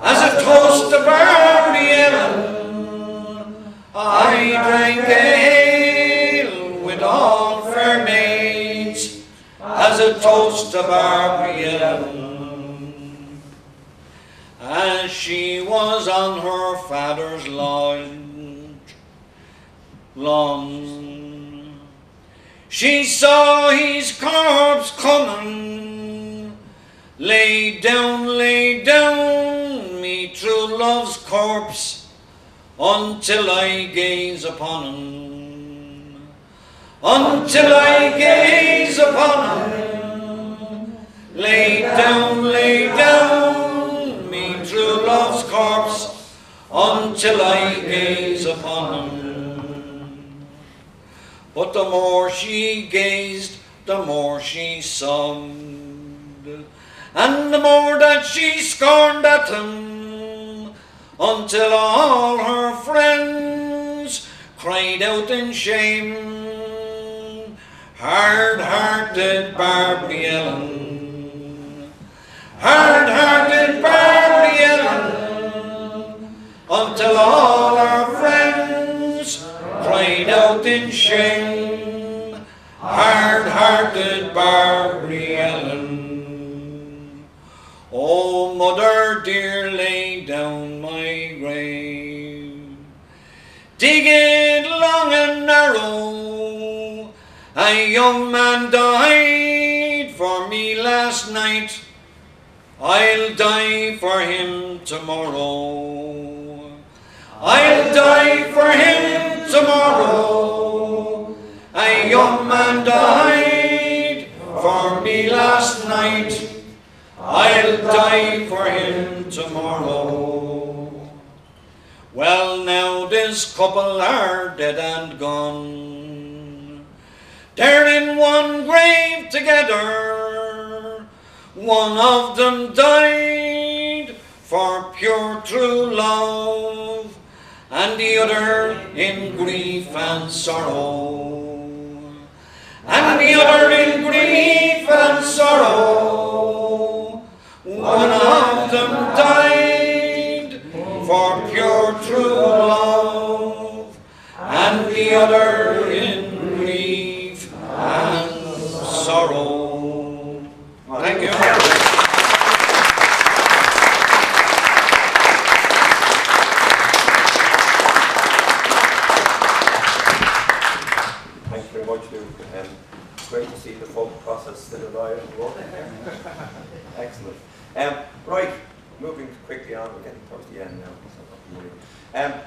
As a toast to Barbary Ellen, I drank ale with all fair maids, as a toast to Barbary Ellen. As she was on her father's lawn, she saw his corpse coming. Lay down, me true love's corpse, until I gaze upon him. Until I gaze upon him. Lay down, me true love's corpse, until I gaze upon him. But the more she gazed, the more she sobbed, and the more that she scorned at him, until all her friends cried out in shame, hard-hearted Barbary Ellen, hard-hearted Barbary Ellen, until all her friends cried out in shame, hard-hearted Barbary Ellen. Oh, mother dear, lay down my grave, dig it long and narrow. A young man died for me last night, I'll die for him tomorrow. I'll die for him tomorrow. A young man died for me last night, I'll die for him tomorrow. Well, now this couple are dead and gone. They're in one grave together. One of them died for pure true love, and the other in grief and sorrow. And the other in grief and sorrow. One of them died for pure true love, and the other in grief and sorrow. Thank you. Great to see the folk process still alive and working. Excellent. Right, moving quickly on, we're getting towards the end now.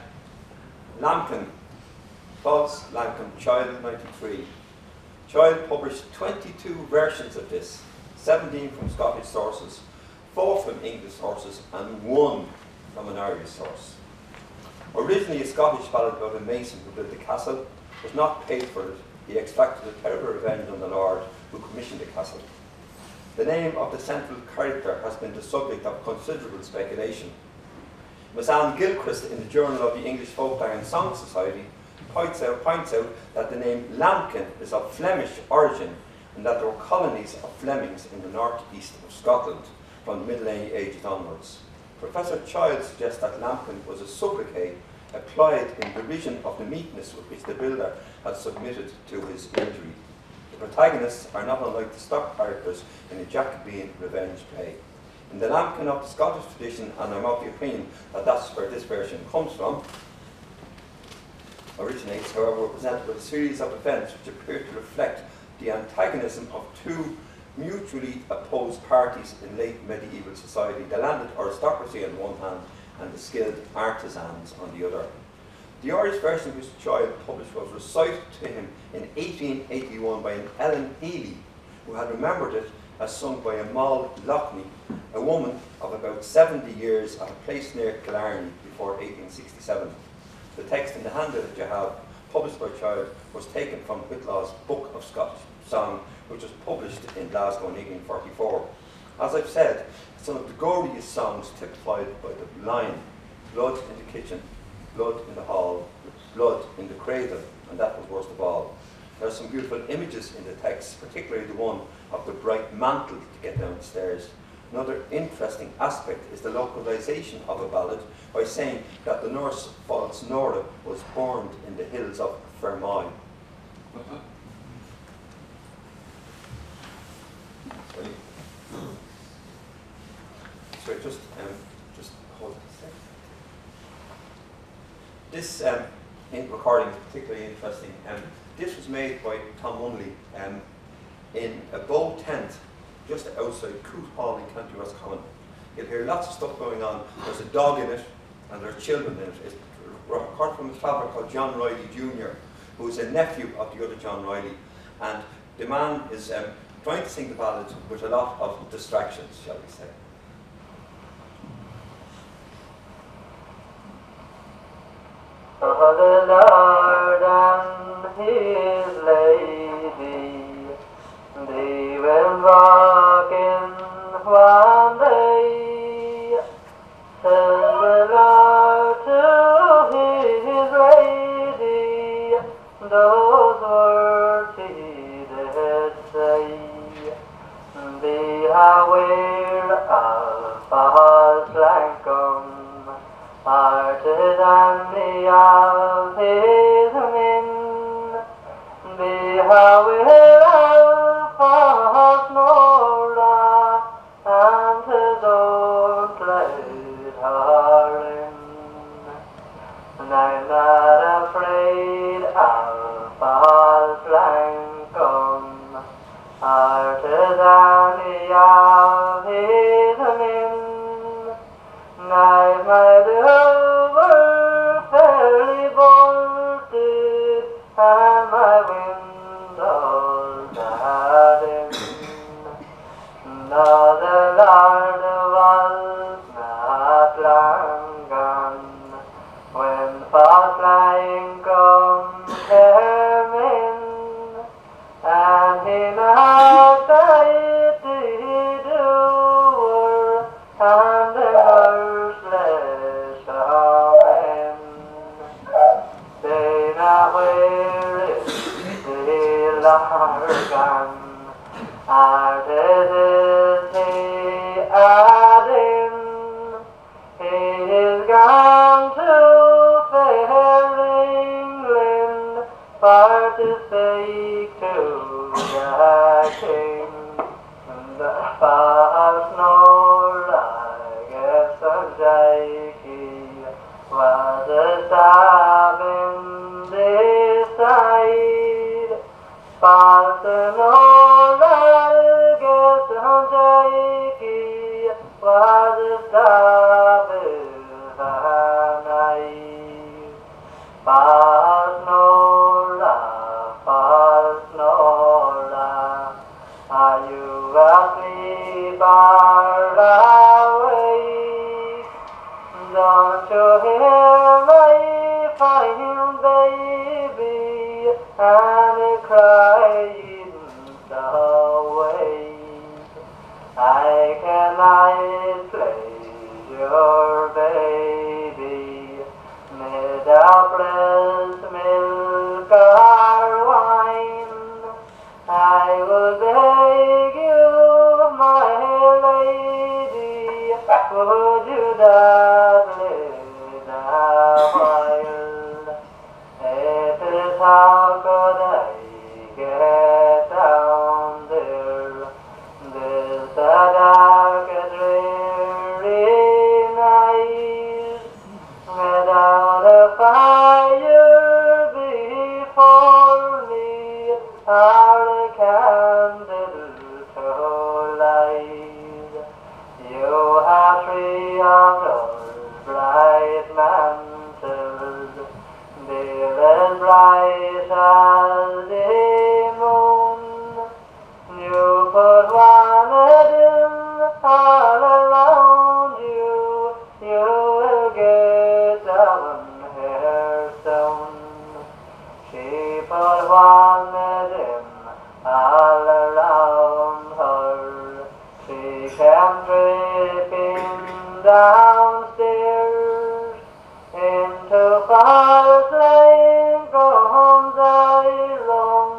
Lambert, Thoughts, Lambert, Child 93. Child published 22 versions of this, 17 from Scottish sources, 4 from English sources, and 1 from an Irish source. Originally a Scottish ballad about a mason who built a castle, was not paid for it. He exacted a terrible revenge on the Lord who commissioned the castle. The name of the central character has been the subject of considerable speculation. Miss Anne Gilchrist in the Journal of the English Folklang and Song Society points out that the name Lambkin is of Flemish origin and that there were colonies of Flemings in the northeast of Scotland from the Middle Ages onwards. Professor Child suggests that Lambkin was a sobriquet applied in derision of the meekness with which the builder had submitted to his injury. The protagonists are not unlike the stock characters in a Jacobean revenge play. In the Lambkin of the Scottish tradition, and I'm of the opinion that that's where this version comes from, originates, however, were presented with a series of events which appear to reflect the antagonism of two mutually opposed parties in late medieval society, the landed aristocracy on one hand and the skilled artisans on the other. The Irish version which Child published was recited to him in 1881 by an Ellen Healy, who had remembered it as sung by a Moll Loughney, a woman of about 70 years at a place near Kildare before 1867. The text in the handout that you have, published by Child, was taken from Whitlaw's Book of Scottish Song, which was published in Glasgow in 1844. As I've said, some of the goriest songs typified by the line, blood in the kitchen, blood in the hall, blood in the cradle, and that was worst of all. There are some beautiful images in the text, particularly the one of the bright mantle to get down the stairs. Another interesting aspect is the localization of a ballad by saying that the nurse false Nora was born in the hills of Fermoy. So just hold it a second. This recording is particularly interesting. This was made by Tom Munley in a bow tent just outside Coote Hall in County Roscommon. You'll hear lots of stuff going on. There's a dog in it and there are children in it. It's recorded from a traveller called John Riley Jr., who is a nephew of the other John Riley. And the man is trying to sing the ballad with a lot of distractions, shall we say. The Lord and His Lady, they will walk in one day. Says the Lord to His Lady, those words He did say. Beware of false flankum, artisan of his men. Beware of false Nora and his own played harlot. I'm not afraid of false flankum, artisan of his men. I've my over fairly bolted and my windows are in. Now the Lord was not long gone when false flankum came in, and he knocked at the door, and the merciless amen. Say now where is the Lord gone? Artists he adding, he is gone to fair England for to speak to the king. The false Nora, guess of Jakey, was a stab in this side. False Nora, guess of Jakey, was a stab in the night. False Nora, are you asleep or awake? Don't you hear my fine baby and crying away? I cannot play your baby mid of breast milk or wine. I will beg you, my lady, would you not live a while? It is how could I get down there, this dark dreary night, without a fire before me, or a candle to bright as the moon. You put one in all around you, you will get down here soon. She put one in all around her. She came tripping downstairs into False Lane comes Aileen,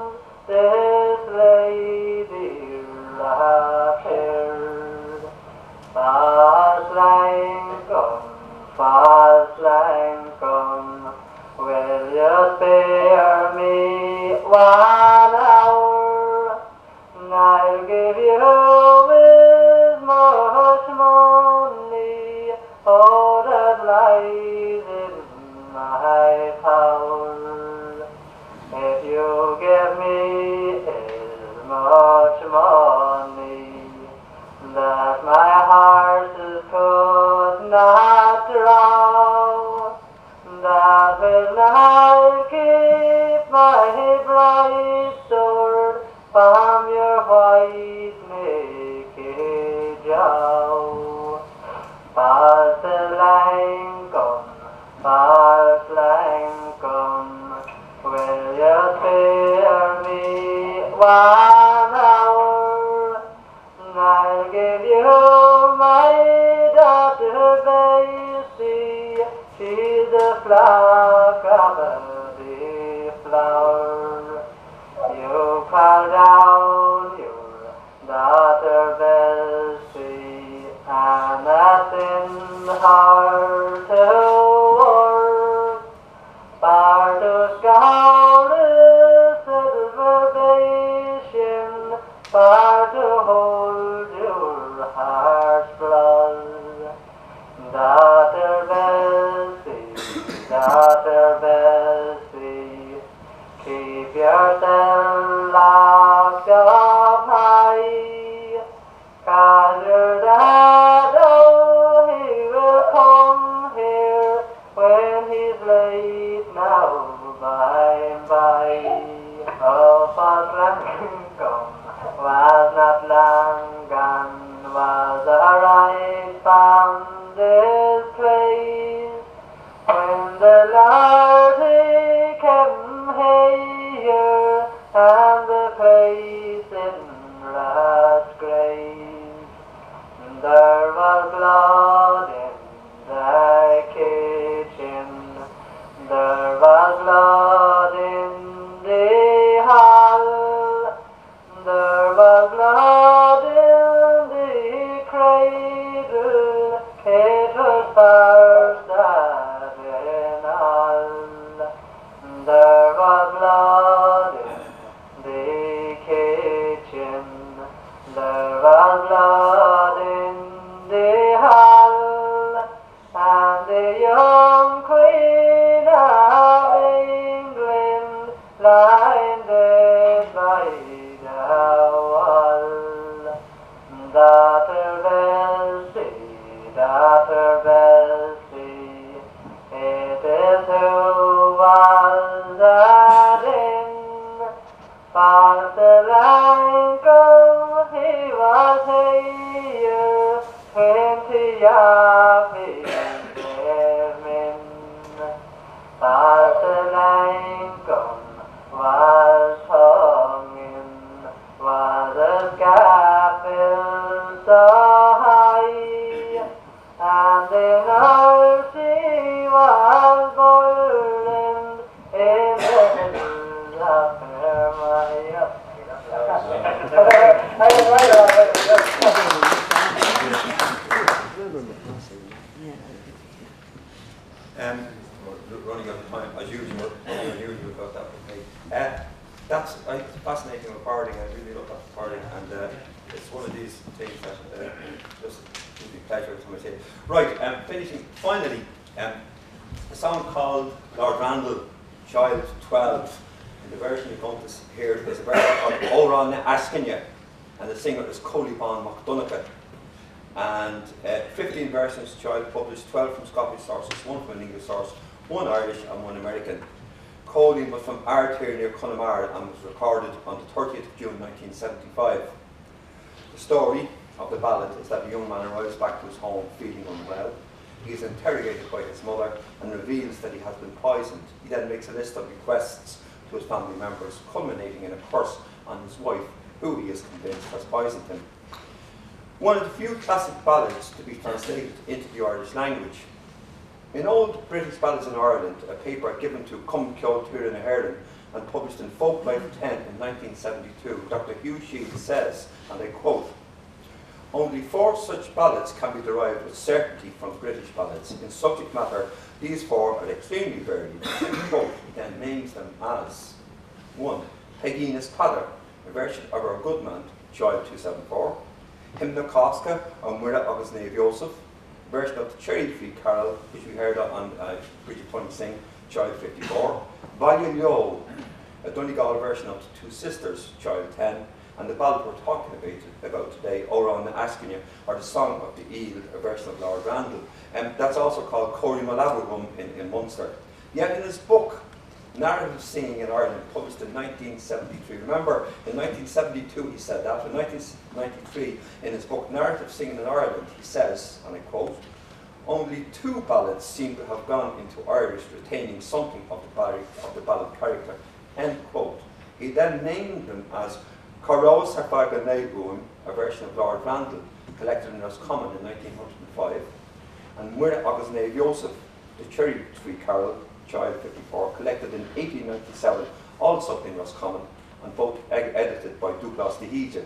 this lady appeared. False Lane come, will you spare me 1 hour? And I'll give you as much money, oh, that lies in my power. If you give me as much money that my horses could not draw, that will not keep my bright sword from your white naked jaw. False Lane come, will you spare me 1 hour? And I'll give you my daughter Bessie, she's a flock of the flower. You call down your daughter Bessie, and that's in her to work, for to scour the silver basin, for to hold your heart's blood. Daughter Bessie, keep yourself locked up high, 'cause your dad, oh, he will come here when he's late now by and by. Oh, False Lane come was not long gone, was a right from this place, when the Lord he came here, and the place in disgrace. There was blood in the kitchen, there was blood in the hall, there was blood in the cradle, it was first in all. There was blood in the kitchen, there was blood in the hall, and the young Queen of England lying dead by the wall. Daughter Bessie, it is who was that in False Lane come, he was here 20 years in. False Lane come was hung in, was a scaffold so high, and in her she was boiling in the middle of her fire. We're running out of time, as usual, about that with me. That's fascinating recording. I really love that recording, and it's one of these things that just gives me pleasure to say. Right, finishing, finally, a song called Lord Randall, Child 12. And the version you're going to hear is a version called Óran Ascanya, and the singer is Colibán MacDonagh. And 15 versions, Child published, 12 from Scottish sources, 1 from an English source, 1 Irish and 1 American. Colleen was from Artir near Connemara and was recorded on the 30th of June 1975. The story of the ballad is that a young man arrives back to his home feeling unwell. He is interrogated by his mother and reveals that he has been poisoned. He then makes a list of requests to his family members, culminating in a curse on his wife, who he is convinced has poisoned him. One of the few classic ballads to be translated into the Irish language. In Old British Ballads in Ireland, a paper given to commentators in Ireland and published in Folk Life 10 in 1972, Dr. Hugh Shields says, and I quote, "Only 4 such ballads can be derived with certainty from British ballads. In subject matter, these 4 are extremely varied." And quote, he then names them as 1. Pegina's Padder, a version of Our Good Man, Child 274. Hymna Cosca, or Mura agus Niamh Joseph, version of the Cherry Tree Carol, which we heard on Brigid Tunney sing, Child 54. Value Leo, a Donegal version of the Two Sisters, Child 10. And the ballad we're talking about today, Oran Askinja, or the Song of the Eel, a version of Lord Randall. That's also called Cori Malaburum in Munster. Yet in his book, Narrative Singing in Ireland, published in 1973. Remember, in 1972 he said that. In 1993, in his book Narrative Singing in Ireland, he says, and I quote, "Only 2 ballads seem to have gone into Irish, retaining something of the ballad character." End quote. He then named them as Corros Harfaga Neighboon, a version of Lord Randall, collected in Roscommon in 1905, and Mura agus Niamh Joseph, the Cherry Tree Carol, Child 54, collected in 1897, also in Roscommon, and both edited by Douglas de Hige.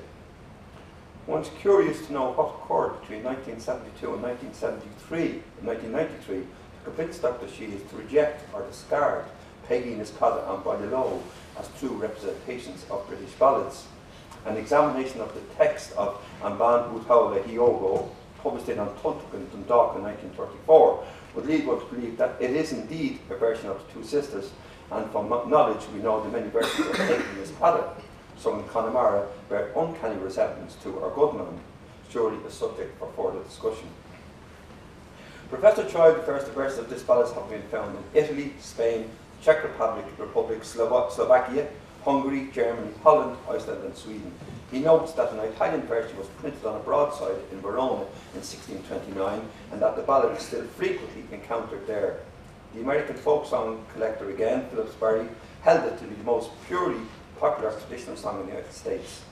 One's curious to know what occurred between 1972 and 1993 to convince Dr. Shields to reject or discard Pegina's Padder and Ballyloe as true representations of British ballads. An examination of the text of An Ban Utaula Hiogo, published in Antultuk in Dundalk in 1934, would lead one to believe that it is indeed a version of the Two Sisters, and from knowledge we know the many versions of Pegina's Padder, sung in Connemara, bear uncanny resemblance to Our Good Man, surely a subject for further discussion. Professor Child refers to versions of this ballad have been found in Italy, Spain, Czech Republic, Slovakia, Hungary, Germany, Holland, Iceland and Sweden. He notes that an Italian version was printed on a broadside in Verona in 1629 and that the ballad is still frequently encountered there. The American folk song collector again, Phillips Barry, held it to be the most purely popular traditional song in the United States.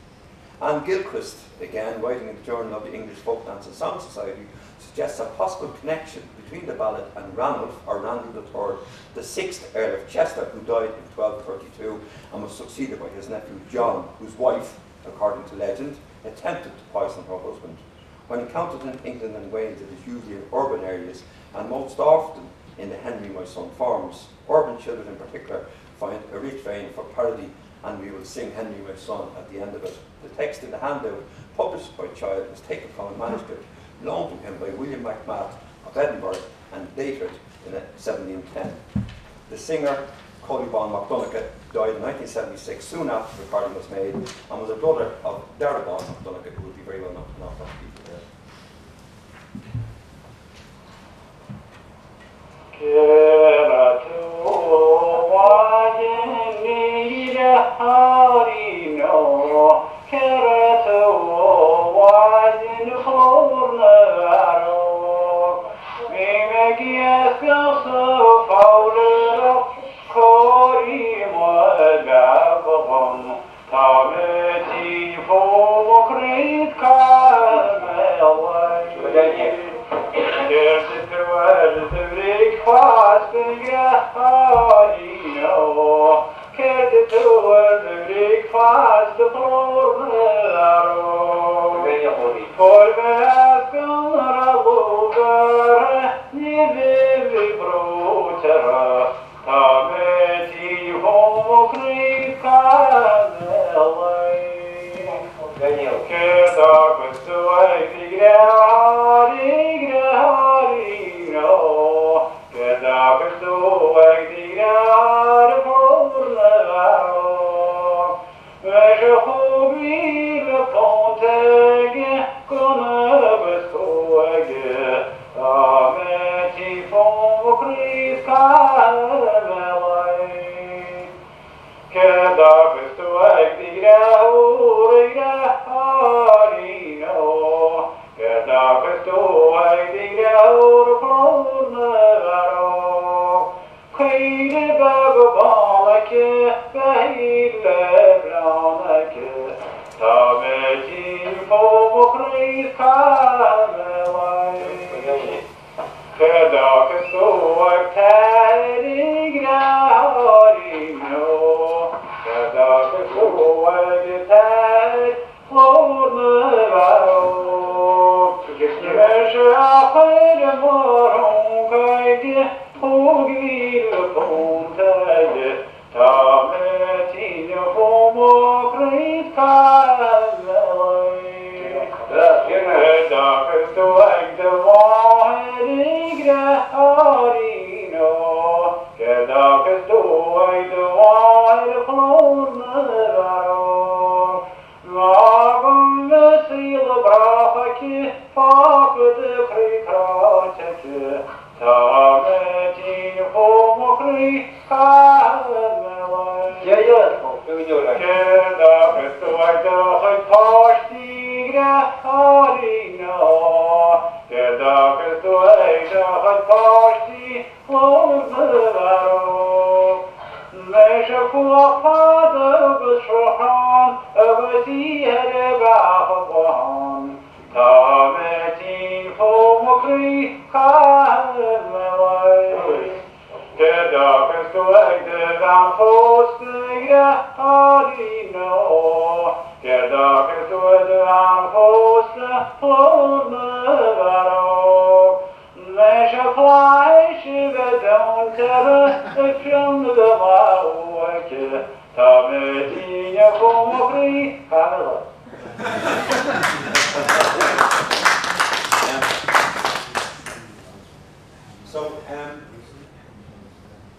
Anne Gilchrist, again writing in the Journal of the English Folk Dance and Song Society, suggests a possible connection between the ballad and Ranulph, or Randall III, the 6th Earl of Chester, who died in 1232 and was succeeded by his nephew John, whose wife, according to legend, attempted to poison her husband. When encountered in England and Wales, it is usually in urban areas and most often in the Henry My Son forms. Urban children in particular find a rich vein for parody, and we will sing Henry My Son at the end of it. The text in the handout, published by Child, was taken from a manuscript loaned to him by William MacMath of Edinburgh and dated in 1710. The singer, Colibán MacDonagh, died in 1976, soon after the recording was made, and was a brother of Darabán MacDonagh, who would be very well known to people there.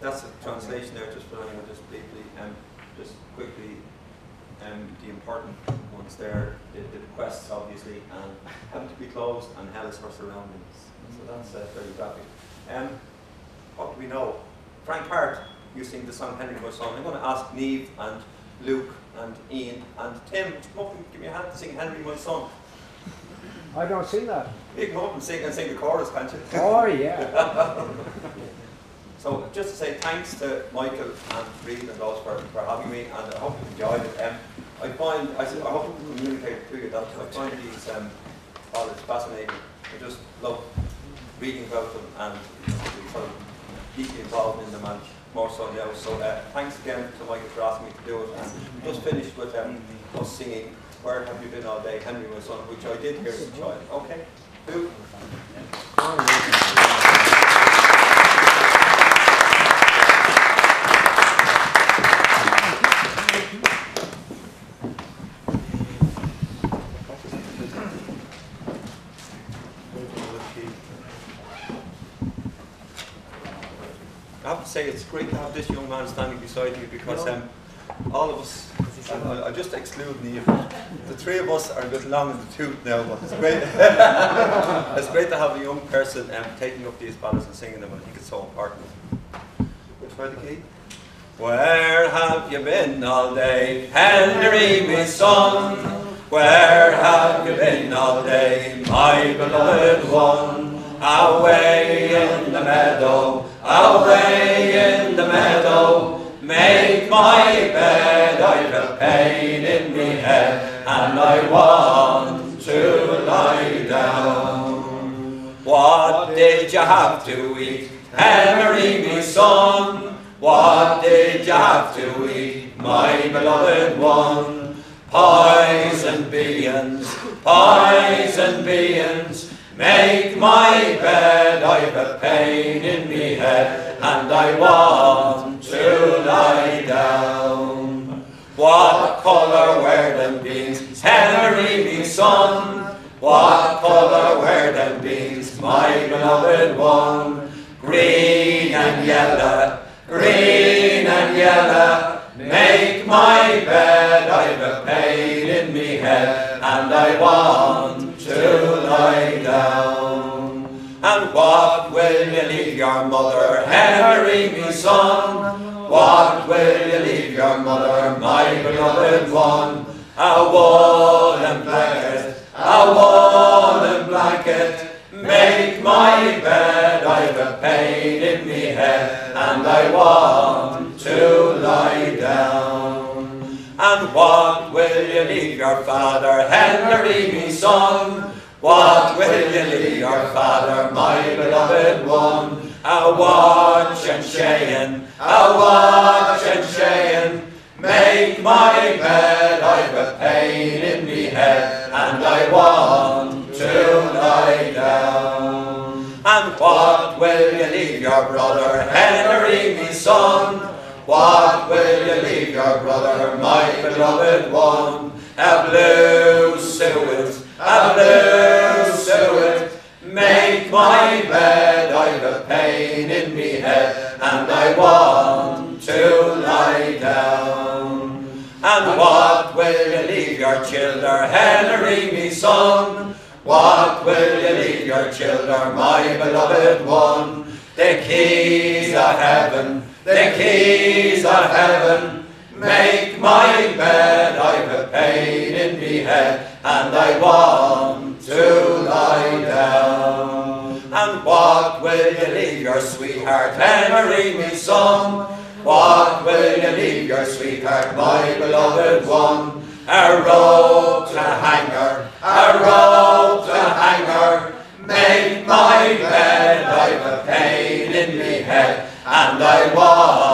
That's a translation there, just for anyone, just briefly, just quickly, the important ones there, the requests obviously, and heaven to be closed and hell is her surroundings. So that's very graphic. What do we know? Frank Hart, you sing the song Henry My Son. I'm going to ask Niamh and Luke and Ian and Tim to come up and give me a hand to sing Henry My Son. I don't sing that. You can come up and sing the chorus, can't you? Oh yeah. So just to say thanks to Michael and Reid and those for having me, and I hope you enjoyed it. I hope I communicated to you that I find these ballads fascinating. I just love reading about them and sort of deeply involved in them, and more so now. So thanks again to Michael for asking me to do it. And just finished with us singing Where Have You Been All Day, Henry My Son, which I did hear as a child. Okay? Who? I have to say it's great to have this young man standing beside me, because all of us, I'll just exclude Niamh, the three of us are a bit long in the tooth now, but it's great. It's great to have a young person taking up these ballads and singing them, and I think it's so important. Which way the key? Where have you been all day, Henry, my son? Where have you been all day, my beloved one? Away in the meadow, away in the meadow, make my bed, I've a pain in me head, and I want to lie down. What did you have to eat, Henry, my son? What did you have to eat, my beloved one? Pies and beans, make my bed, I've a pain in me head, and I want to lie down. What colour were them beans, Henry, me son? What colour were them beans, my beloved one? Green and yellow, make my bed, I've a pain in me head, and I want to lie down. And what will you leave your mother, Henry, me son? What will you leave your mother, my beloved one? A woolen blanket, a woolen blanket. Make my bed, I've a pain in me head, and I want to lie down. And what will you leave your father, Henry, me son? What will you leave your father, my beloved one? A watch and chain, a watch and chain. Make my bed, I've a pain in me head, and I want to lie down. And what will you leave your brother, Henry, me son? What will you leave your brother, my beloved one? A blue suet, a blue suet. Make my bed, I've a pain in me head, and I want to lie down. And what will you leave your children, Henry, me son? What will you leave your children, my beloved one? The keys of heaven, the keys of heaven. Make my bed, I've a pain in me head, and I want to lie down. And what will you leave your sweetheart, Henry, me son? What will you leave your sweetheart, my beloved one? A rope to hang her, a rope to hang her. Make my bed, I've a pain in me head, and I want